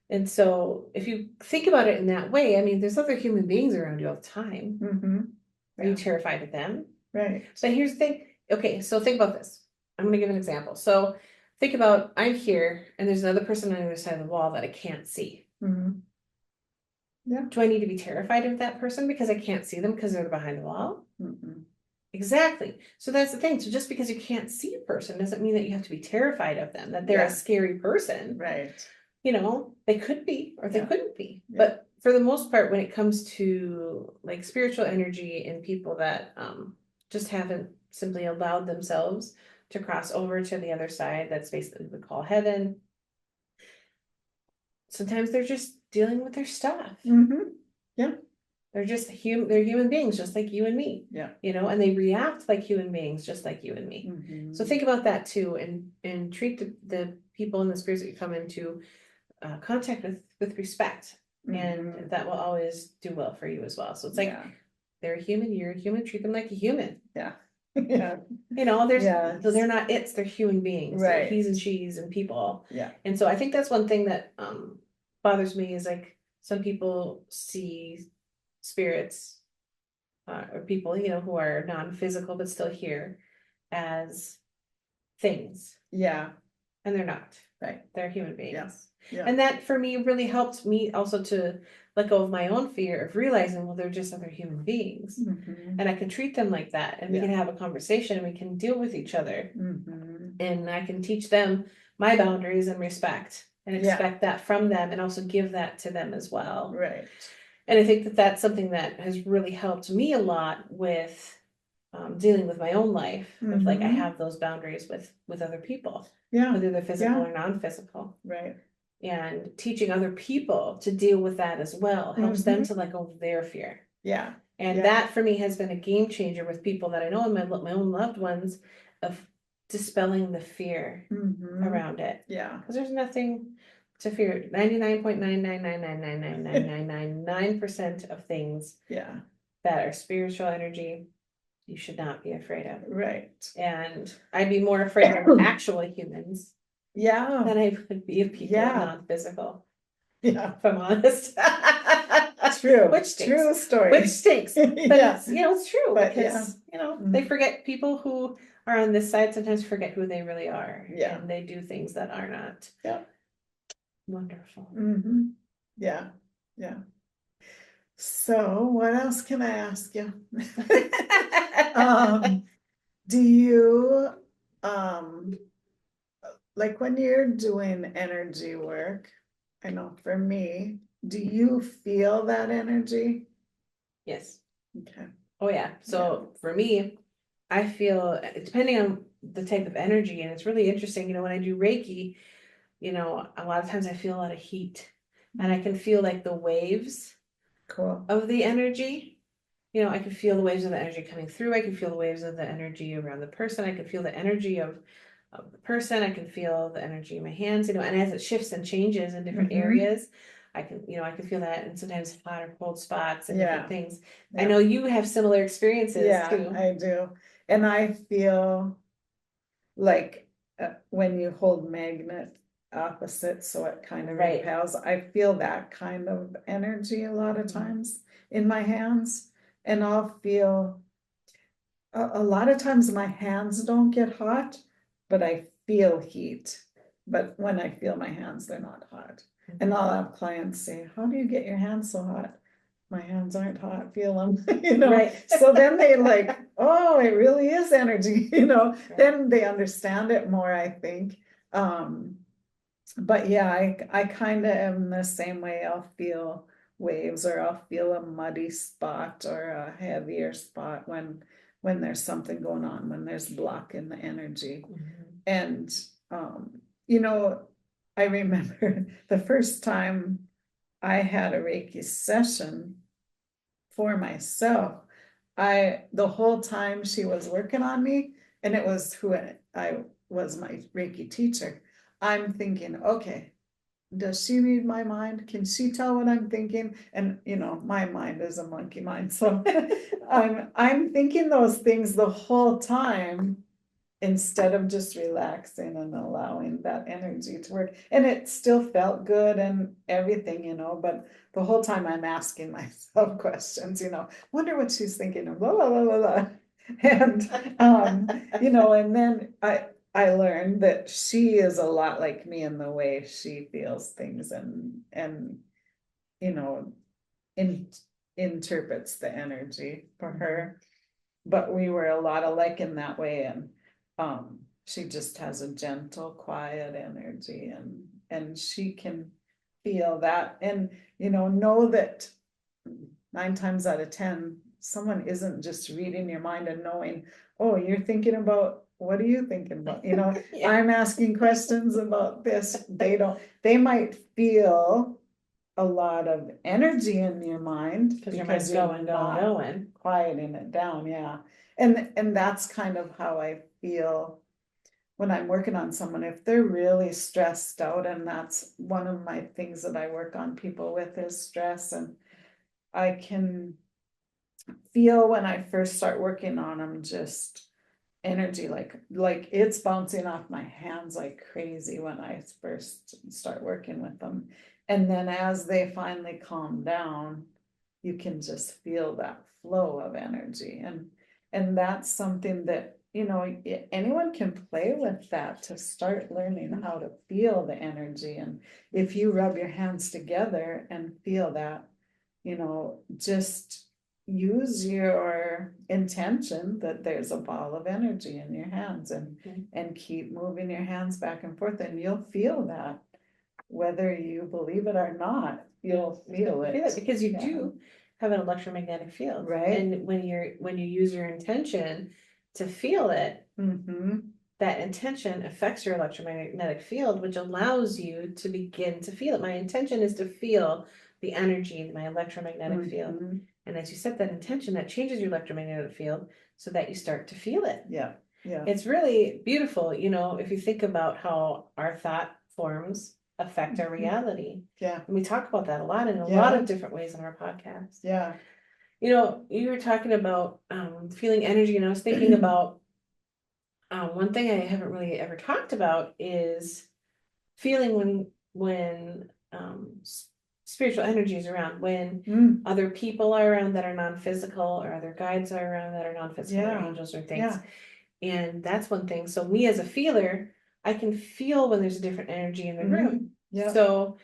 And so if you think about it in that way, I mean, there's other human beings around you all the time. Are you terrified of them? Right. But here's the thing. Okay, so think about this. I'm going to give an example. So think about I'm here and there's another person on the other side of the wall that I can't see. Yeah. Do I need to be terrified of that person because I can't see them because they're behind the wall? Exactly. So that's the thing. So just because you can't see a person doesn't mean that you have to be terrified of them, that they're a scary person. Right. they could be, or they Yeah. couldn't be. Yeah. But for the most part, when it comes to like spiritual energy and people that just haven't simply allowed themselves to cross over to the other side, that space that we would call heaven, sometimes they're just dealing with their stuff. Yeah. They're just they're human beings, just like you and me. Yeah. And they react like human beings, just like you and me. So think about that too, and treat the people and the spirits that you come into contact with respect, and that will always do well for you as well. So it's like, they're a human, you're a human, treat them like a human. Yeah. Yeah. They're not it's, they're human beings. They're Right. he's and she's and people. Yeah. And so I think that's one thing that bothers me, is like some people see spirits or people, who are non-physical but still here, as things. Yeah. And they're not. Right. They're human beings. Yeah. Yeah. And that for me really helped me also to let go of my own fear of realizing, well, they're just other human beings. And I can treat them like that, and we can have a conversation, and we can deal with each other. And I can teach them my boundaries and respect, and expect that from them, and also give that to them as well. Right. And I think that that's something that has really helped me a lot with dealing with my own life. Of like, I have those boundaries with other people, whether they're physical or non-physical. Right. And teaching other people to deal with that as well helps them to let go of their fear. Yeah. And that for me has been a game changer with people that I know, and my own loved ones, of dispelling the fear around it. Yeah. Because there's nothing to fear. 99.999999999% of things that are spiritual energy, you should not be afraid of. Right. And I'd be more afraid of actual humans than I would be of people non-physical. Yeah. If I'm honest. True. Which stinks. True story. Which stinks. But it's, it's true, But because, they forget, people who are on this side sometimes forget who they really are. Yeah. And they do things that are not wonderful. Yeah. Yeah. So what else can I ask you? Do you, like when you're doing energy work, I know for me, do you feel that energy? Yes. Okay. Oh yeah. So for me, I feel, depending on the type of energy, and it's really interesting, when I do Reiki, a lot of times I feel a lot of heat, and I can feel like the waves of the energy. I can feel the waves of the energy coming through. I can feel the waves of the energy around the person. I can feel the energy of the person. I can feel the energy in my hands, and as it shifts and changes in different areas, I can feel that, and sometimes hot or cold spots and different things. I know you have similar experiences too. I do. And I feel like when you hold magnet opposite, so it kind of repels, I feel that kind of energy a lot of times in my hands. And I'll feel, a lot of times my hands don't get hot, but I feel heat. But when I feel my hands, they're not hot. And I'll have clients say, how do you get your hands so hot? My hands aren't hot, feel them, So then they like, oh, it really is energy, then they understand it more, I think. But yeah, I kind of am the same way. I'll feel waves, or I'll feel a muddy spot or a heavier spot when there's something going on, when there's block in the energy. And I remember the first time I had a Reiki session for myself, the whole time she was working on me, and it was who I was, my Reiki teacher, I'm thinking, okay, does she read my mind? Can she tell what I'm thinking? And my mind is a monkey mind, so I'm thinking those things the whole time, instead of just relaxing and allowing that energy to work. And it still felt good and everything, but the whole time I'm asking myself questions, wonder what she's thinking of, blah, blah, blah, blah, blah. And, and then I learned that she is a lot like me in the way she feels things and interprets the energy for her. But we were a lot alike in that way, and she just has a gentle, quiet energy, and she can feel that, and, know that 9 times out of 10, someone isn't just reading your mind and knowing, oh, you're thinking about, what are you thinking about? Yeah. I'm asking questions about this. They might feel a lot of energy in your mind Because your mind's going, going. quieting it down. Yeah. And that's kind of how I feel when I'm working on someone, if they're really stressed out, and that's one of my things that I work on people with is stress. And I can feel when I first start working on them, just energy, like it's bouncing off my hands like crazy when I first start working with them. And then as they finally calm down, you can just feel that flow of energy. And that's something that, anyone can play with that to start learning how to feel the energy. And if you rub your hands together and feel that, just use your intention that there's a ball of energy in your hands, and keep moving your hands back and forth, and you'll feel that whether you believe it or not, you'll feel it. Because you do have an electromagnetic field, right? And when you use your intention to feel it, that intention affects your electromagnetic field, which allows you to begin to feel it. My intention is to feel the energy in my electromagnetic field. And as you set that intention, that changes your electromagnetic field so that you start to feel it. Yeah. It's really beautiful, if you think about how our thought forms affect our reality. Yeah. And we talk about that a lot in a lot of different ways in our podcast. Yeah. You were talking about feeling energy, and I was thinking about one thing I haven't really ever talked about is feeling when spiritual energy is around, when other people are around that are non-physical, or other guides are around that are non-physical, or angels or things. And that's one thing. So me as a feeler, I can feel when there's a different energy in the room. So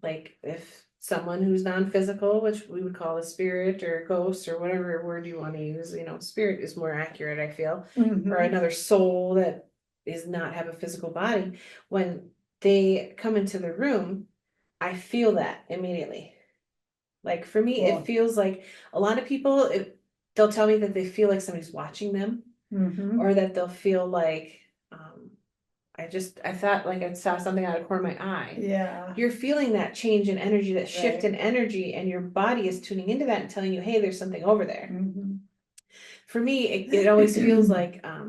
like if someone who's non-physical, which we would call a spirit or a ghost or whatever word you want to use, spirit is more accurate, I feel, or another soul that is not have a physical body, when they come into the room, I feel that immediately. Like for me, it feels like a lot of people, they'll tell me that they feel like somebody's watching them, or that they'll feel like, I thought like I saw something out of the corner of my eye. Yeah. You're feeling that change in energy, that shift in energy, and your body is tuning into that and telling you, hey, there's something over there. For me, it always feels like, how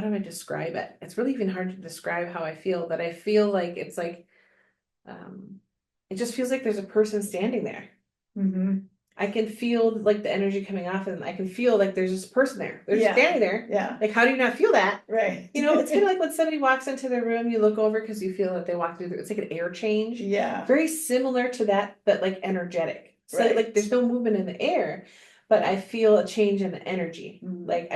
do I describe it? It's really even hard to describe how I feel, but I feel like it's like, it just feels like there's a person standing there. I can feel like the energy coming off, and I can feel like there's just a person there. They're just standing there. Yeah. Like, how do you not feel that? Right. It's kind of like when somebody walks into the room, you look over because you feel that they walk through. It's like an air change. Yeah. Very similar to that, but like energetic. So like there's no movement in the air, but I feel a change in the energy. Like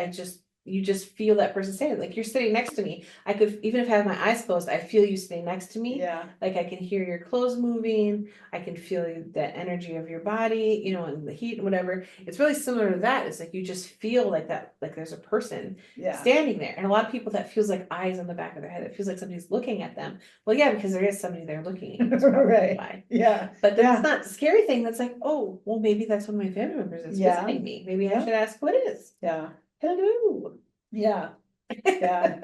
you just feel that person standing, like you're sitting next to me. I could, even if I have my eyes closed, I feel you sitting next to me. Yeah. Like I can hear your clothes moving. I can feel the energy of your body, and the heat and whatever. It's really similar to that. It's like you just feel like that, like there's a person standing there. And a lot of people, that feels like eyes on the back of their head. It feels like somebody's looking at them. Well, yeah, because there is somebody there looking at you. Right. Yeah. But that's not the scary thing. That's like, oh, well, maybe that's one of my family members that's visiting me. Maybe I should ask who it is. Yeah. Hello. Yeah. Yeah.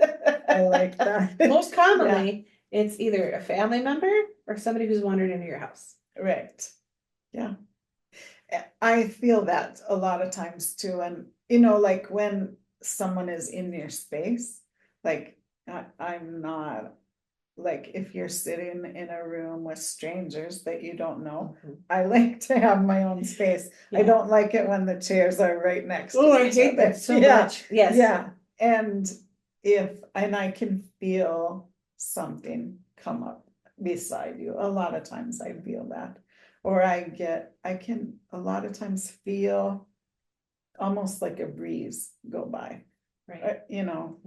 I like that. Most commonly, it's either a family member or somebody who's wandered into your house. Right. Yeah. I feel that a lot of times too. And, like when someone is in your space, like I'm not, like if you're sitting in a room with strangers that you don't know, I like to have my own space. I don't like it when the chairs are right next to each other. I hate that so much. Yes. Yeah. And I can feel something come up beside you. A lot of times I feel that. Or I can a lot of times feel almost like a breeze go by. Right.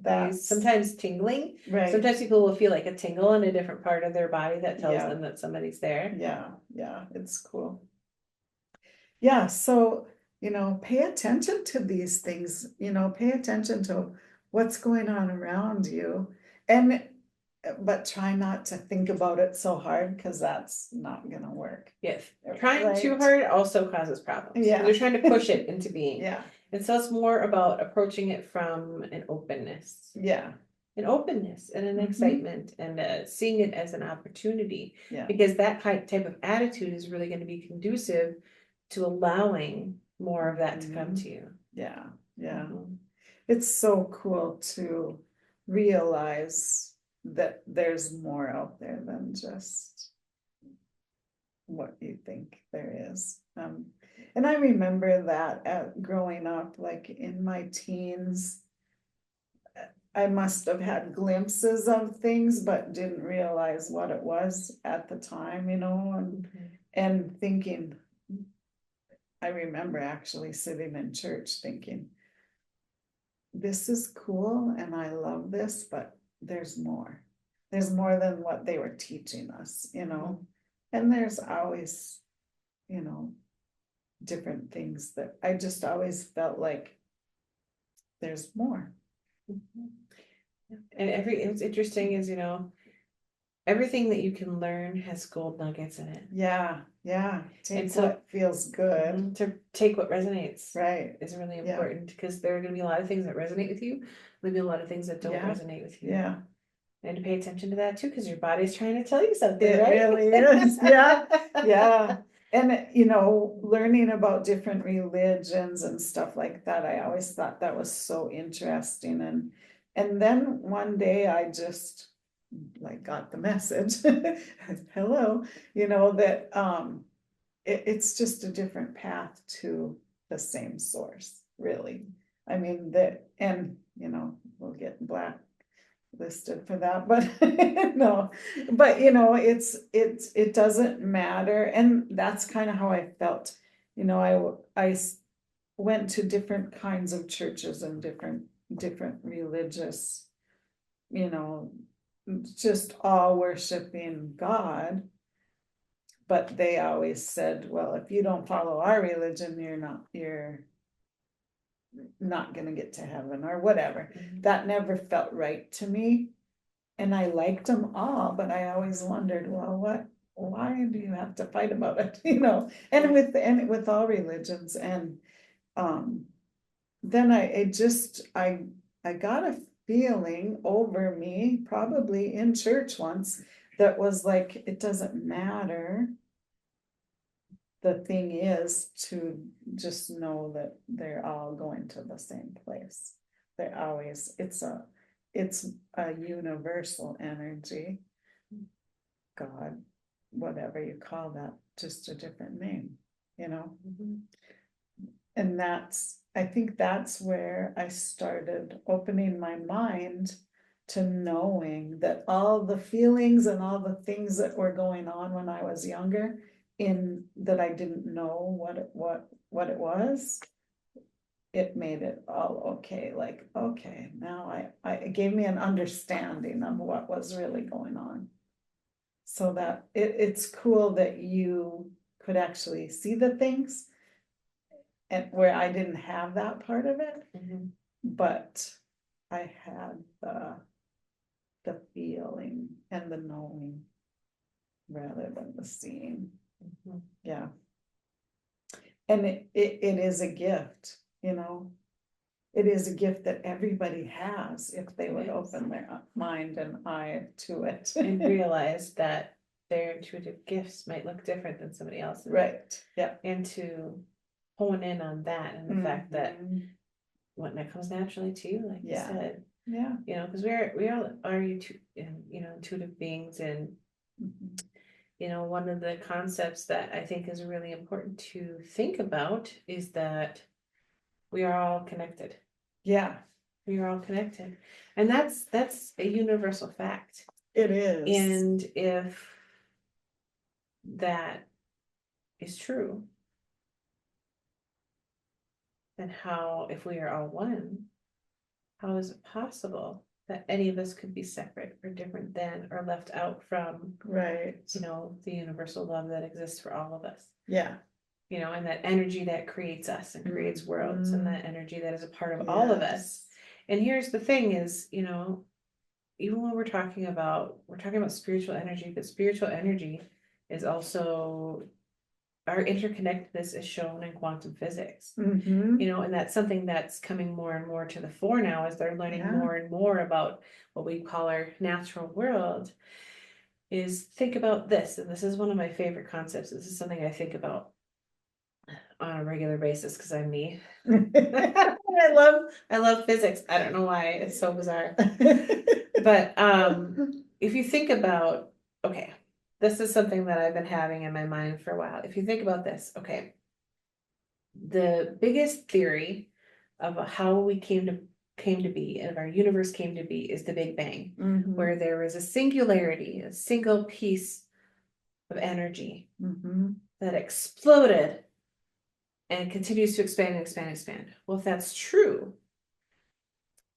That's sometimes tingling. Right. Sometimes people will feel like a tingle in a different part of their body that tells them that somebody's there. Yeah. Yeah. It's cool. Yeah. So, pay attention to these things, pay attention to what's going on around you. And but try not to think about it so hard, because that's not gonna work. Yes, trying too Right. hard also causes problems. Yeah. They're trying to push it into being. Yeah, And so it's more about approaching it from an openness. yeah, An openness and an Mhm. excitement, and seeing it as an opportunity, yeah, because that type of attitude is really going to be conducive to allowing more of that to come Mhm. to you. yeah, yeah. Mhm. It's so cool to realize that there's more out there than just what you think there is. And I remember that growing up, like in my teens, I must have had glimpses of things, but didn't realize what it was at the time, and thinking, I remember actually sitting in church thinking, this is cool and I love this, but there's more. There's more than what they were teaching us. And there's always, you know, different things that I just always felt like there's more. Mhm. And it's interesting is, everything that you can learn has gold nuggets in it. Yeah, yeah. Take And so- what feels good. Mhm. To take what resonates Right. is really Yeah. important, because there are going to be a lot of things that resonate with you. There'll be a lot of things that don't Yeah. resonate with you. Yeah. And to pay attention to that too, because your body's trying to tell you something, It right? really is. Yeah. Yeah. And learning about different religions and stuff like that, I always thought that was so interesting. And then one day I just like got the message. Hello, that it's just a different path to the same source, really. I mean that, and we'll get blacklisted for that, but no, but it doesn't matter, and that's kind of how I felt. I went to different kinds of churches and different religious, you know, just all worshiping God. But they always said, well, if you don't follow our religion, you're not gonna get to heaven or whatever. Mhm. That never felt right to me. And I liked them all, but I always wondered, well, why do you have to fight about it? And with all religions. And then I got a feeling over me, probably in church once, that was like, it doesn't matter. The thing is to just know that they're all going to the same place. They're always, it's a universal energy, God, whatever you call that, just a different name. Mhm. And I think that's where I started opening my mind to knowing that all the feelings and all the things that were going on when I was younger, in that I didn't know what it was, it made it all okay. Like, okay, now it gave me an understanding of what was really going on. So that it's cool that you could actually see the things, and where I didn't have that part of it, Mhm. but I had the feeling and the knowing rather than the seeing. Mhm. Yeah. And it is a gift, it is a gift that everybody has if they would Yes. open their mind and eye to it. And realize that their intuitive gifts might look different than somebody else's. Right, yeah. And to hone in on that, and the fact that Mhm. when it comes naturally to you, like you Yeah. said, Yeah. because we all are intuitive beings. And Mhm. one of the concepts that I think is really important to think about is that we are all connected. Yeah, We are all connected. And that's a universal fact. it is. And if that is true, then if we are all one, how is it possible that any of us could be separate or different than, or left out from, Right. the universal love that exists for all of us? Yeah. And that energy that creates us and creates worlds, and Mhm. that energy that is a part of all of us. Yes. And here's the thing is, even when we're talking about spiritual energy, but spiritual energy is also, our interconnectedness is shown in quantum physics. Mm-hmm. And that's something that's coming more and more to the fore now as they're learning more and more about what we call our natural world. Is think about this, and this is one of my favorite concepts. This is something I think about on a regular basis because I'm me. I love physics. I don't know why, it's so bizarre. But if you think about, okay, this is something that I've been having in my mind for a while. If you think about this, okay, the biggest theory of how we came to be and our universe came to be is the Big Bang, where there was a singularity, a single piece of energy that exploded and continues to expand and expand and expand. Well, if that's true,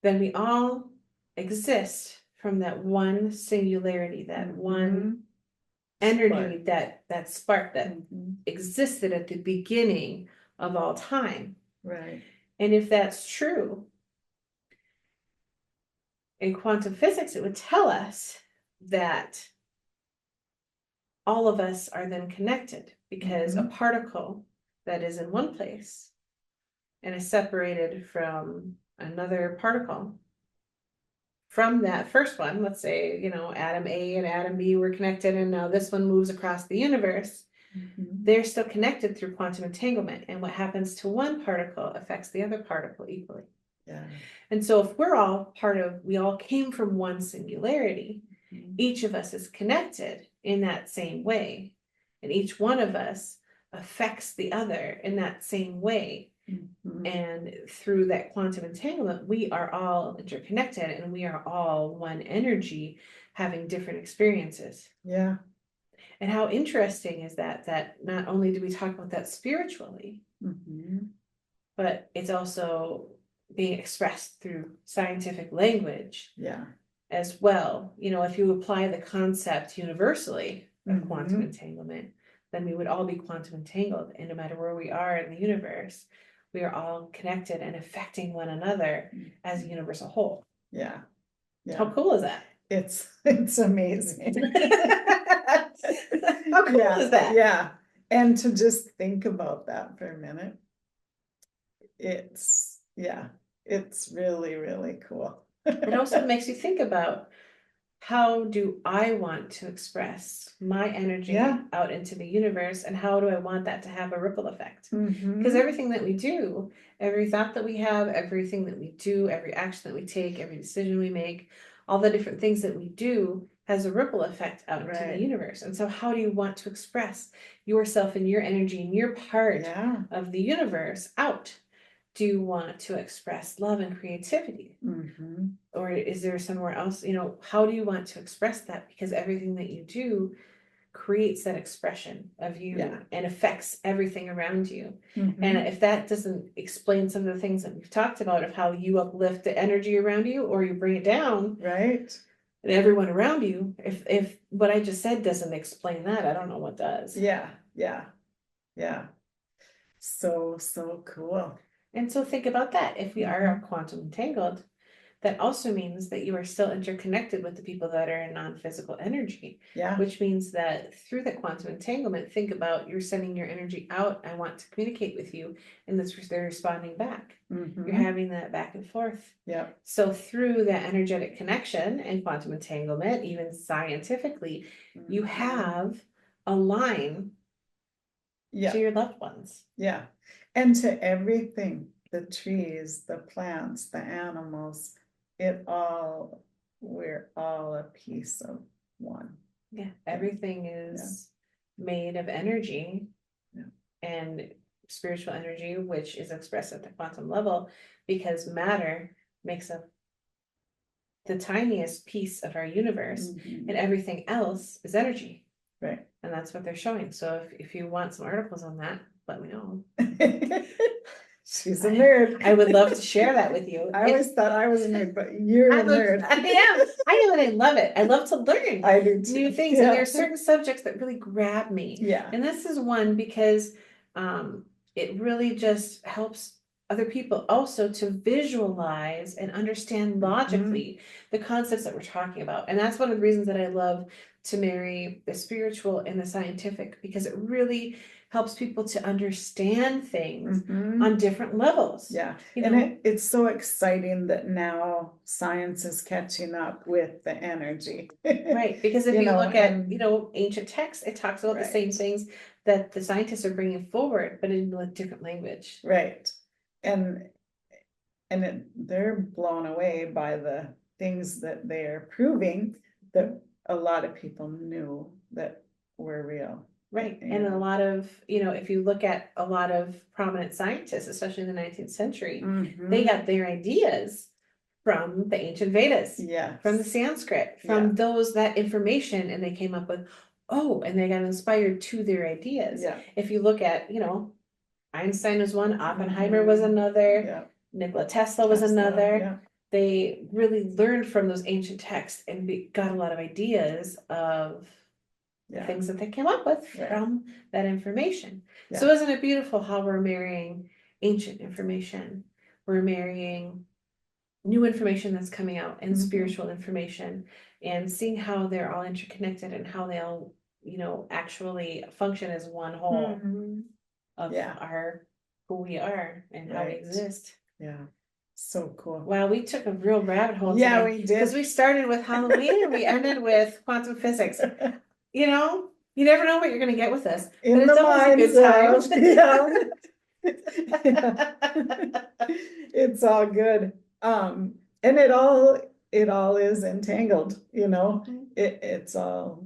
then we all exist from that one singularity, that one energy, that spark that existed at the beginning of all time. Right. And if that's true, in quantum physics, it would tell us that all of us are then connected, because a particle that is in one place and is separated from another particle from that first one, let's say, atom A and atom B were connected, and now this one moves across the universe. They're still connected through quantum entanglement, and what happens to one particle affects the other particle equally. Yeah. And so if we're all we all came from one singularity, each of us is connected in that same way, and each one of us affects the other in that same way. And through that quantum entanglement, we are all interconnected, and we are all one energy having different experiences. Yeah. And how interesting is that not only do we talk about that spiritually, but it's also being expressed through scientific language as well. If you apply the concept universally of quantum entanglement, then we would all be quantum entangled. And no matter where we are in the universe, we are all connected and affecting one another as a universal whole. Yeah. How cool is that? It's amazing. How cool is that? Yeah. And to just think about that for a minute, it's really, really cool. It also makes you think about, how do I want to express my energy out into the universe, and how do I want that to have a ripple effect? Because everything that we do, every thought that we have, everything that we do, every action that we take, every decision we make, all the different things that we do has a ripple effect out into the universe. And so how do you want to express yourself and your energy and your part of the universe out? Do you want to express love and creativity? Or is there somewhere else, how do you want to express that? Because everything that you do creates that expression of you and affects everything around you. And if that doesn't explain some of the things that we've talked about, of how you uplift the energy around you or you bring it down, right? And everyone around you, if what I just said doesn't explain that, I don't know what does. Yeah. So cool. And so think about that. If we are quantum entangled, that also means that you are still interconnected with the people that are in non-physical energy. Yeah. Which means that through the quantum entanglement, think about, you're sending your energy out. I want to communicate with you. And they're responding back. You're having that back and forth. Yeah. So through that energetic connection and quantum entanglement, even scientifically, you have a line to your loved ones. Yeah. And to everything, the trees, the plants, the animals, we're all a piece of one. Yeah. Everything is made of energy and spiritual energy, which is expressed at the quantum level, because matter makes up the tiniest piece of our universe, and everything else is energy. Right. And that's what they're showing. So if you want some articles on that, let me know. She's a nerd. I would love to share that with you. I always thought I was a nerd, but you're a nerd. I am, and I love it. I love to learn I do too. New things. And there are certain subjects that really grab me. Yeah. And this is one because it really just helps other people also to visualize and understand logically the concepts that we're talking about. And that's one of the reasons that I love to marry the spiritual and the scientific, because it really helps people to understand things on different levels. Yeah. You And know? it's so exciting that now science is catching up with the energy. Right, because if You you know, look at, and- you know, ancient texts, it talks about the same Right. things that the scientists are bringing forward, but in a different language. Right. And they're blown away by the things that they're proving that a lot of people knew that were real. Right. You And a know. lot of, you know, if you look at a lot of prominent scientists, especially in the 19th century, they got their ideas from the ancient Vedas, Yes. from the Sanskrit, from those, that information, and they came up with, oh, and they got inspired to their ideas. Yeah. If you look at, you know, Einstein was one, Oppenheimer was another, Yeah. Nikola Tesla was another. Yeah. They really learned from those ancient texts and got a lot of ideas of the things that they came up with from that information. Yeah. So isn't it beautiful how we're marrying ancient information? We're marrying new information that's coming out and spiritual information, and seeing how they're all interconnected and how they all, you know, actually function as one whole of our who we are and how we exist. Yeah. So cool. Wow, we took a real rabbit hole Yeah, today, we did. because we started with Halloween and we ended with quantum physics. You know, you never know what you're going to get with us, In but it's the always a good time. It's all good. And it all is entangled, you know. It's all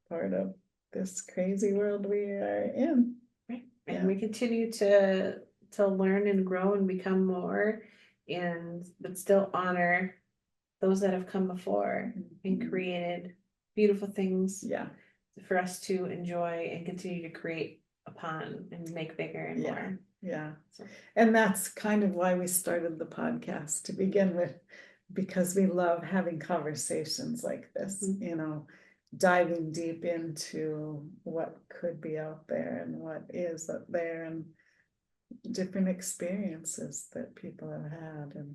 part of this crazy world we are in. Right. And we continue to learn and grow and become more, but still honor those that have come before and created beautiful things for us to enjoy and continue to create upon and make bigger and more. Yeah. And that's kind of why we started the podcast to begin with, because we love having conversations like this, you know, diving deep into what could be out there and what is up there, and different experiences that people have had. And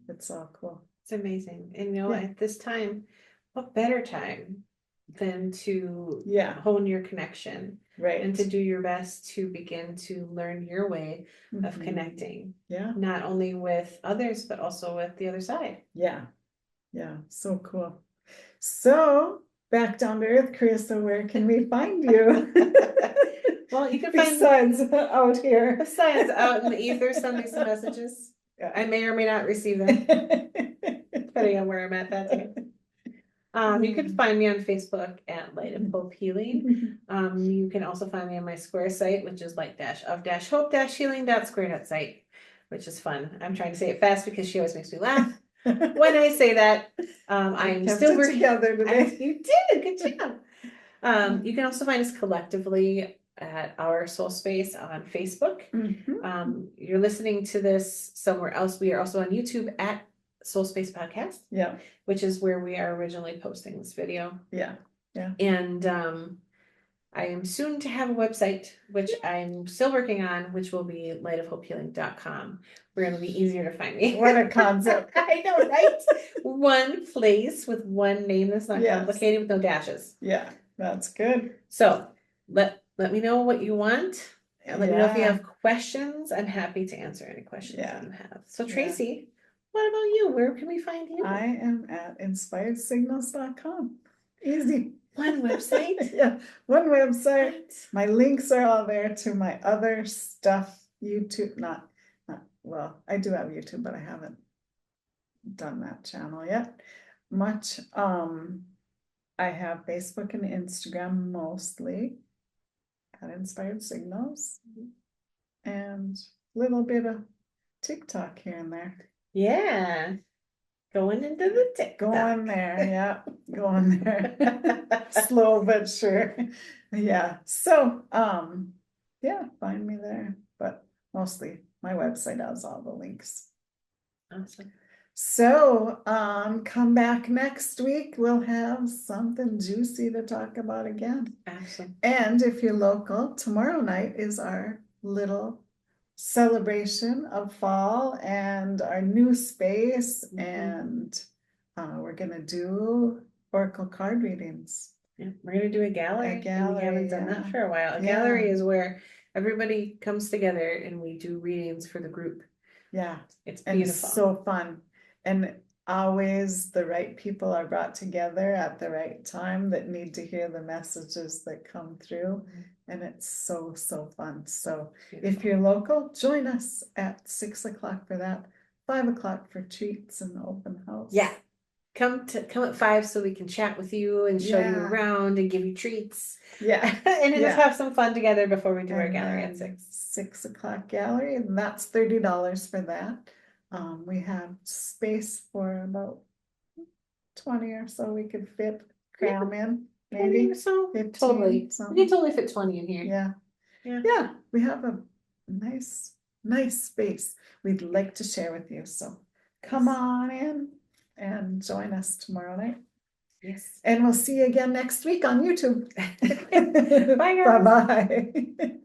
it's all cool. It's amazing. And you know, at this time, what better time than to hone your connection, and to do your best to begin to learn your way of connecting, not only with others but also with the other side. So cool. So back down to earth, Carissa, where can we find you? Well, you can find besides out here, out in the ether, sending some messages. I may or may not receive them, depending on where I'm at that day. You can find me on Facebook at Light of Hope Healing. You can also find me on my Square site, which is light-of-hope-healing.square.site, which is fun. I'm trying to say it fast because she always makes me laugh when I say that. I'm still working together today. You did, good job. You can also find us collectively at our SoulSpace on Facebook. You're listening to this somewhere else. We are also on YouTube at SoulSpace Podcast, which is where we are originally posting this video. And I am soon to have a website, which I'm still working on, which will be lightofhopehealing.com, where it'll be easier to find me. What a concept. I know, right? One place with one name that's not complicated, with no dashes. Yeah, that's good. So let me know what you want. And let me know if you have questions. I'm happy to answer any questions that you have. So Tracy, what about you? Where can we find you? I am at inspiredsignals.com. Easy. One website? One website. What? My links are all there to my other stuff. YouTube, not well, I do have YouTube, but I haven't done that channel yet much. I have Facebook and Instagram mostly at Inspired Signals, and a little bit of TikTok here and there. Yeah. Going into the TikTok. Going there, going there. Slow but sure. So, find me there. But mostly my website has all the links. Awesome. So, come back next week. We'll have something juicy to talk about again. Awesome. And if you're local, tomorrow night is our little celebration of fall and our new space, Mhm. and we're gonna do oracle card readings. Yeah, we're gonna do a gallery, and we haven't done that for a while. A gallery is where everybody comes together and we do readings for the group. Yeah, It's and beautiful. so fun. And always the right people are brought together at the right time that need to hear the messages that come through. And it's so, so fun. So if Beautiful. you're local, join us at 6 o'clock for that, 5 o'clock for treats and open house. Yeah. Come at 5 so we can chat with you and show you Yeah. around and give you treats. Yeah. And just Yeah. have some fun together before we do our And gallery at then 6. 6 o'clock gallery, and that's $30 for that. We have space for about 20 or so we could cram in, 20 maybe or so? 15, Totally. We something. can totally fit 20 in here. Yeah, Yeah. yeah, we have a nice space we'd like to share with you, so come on in and join us tomorrow night. Yes. And we'll see you again next week on YouTube. Bye, guys. Bye-bye.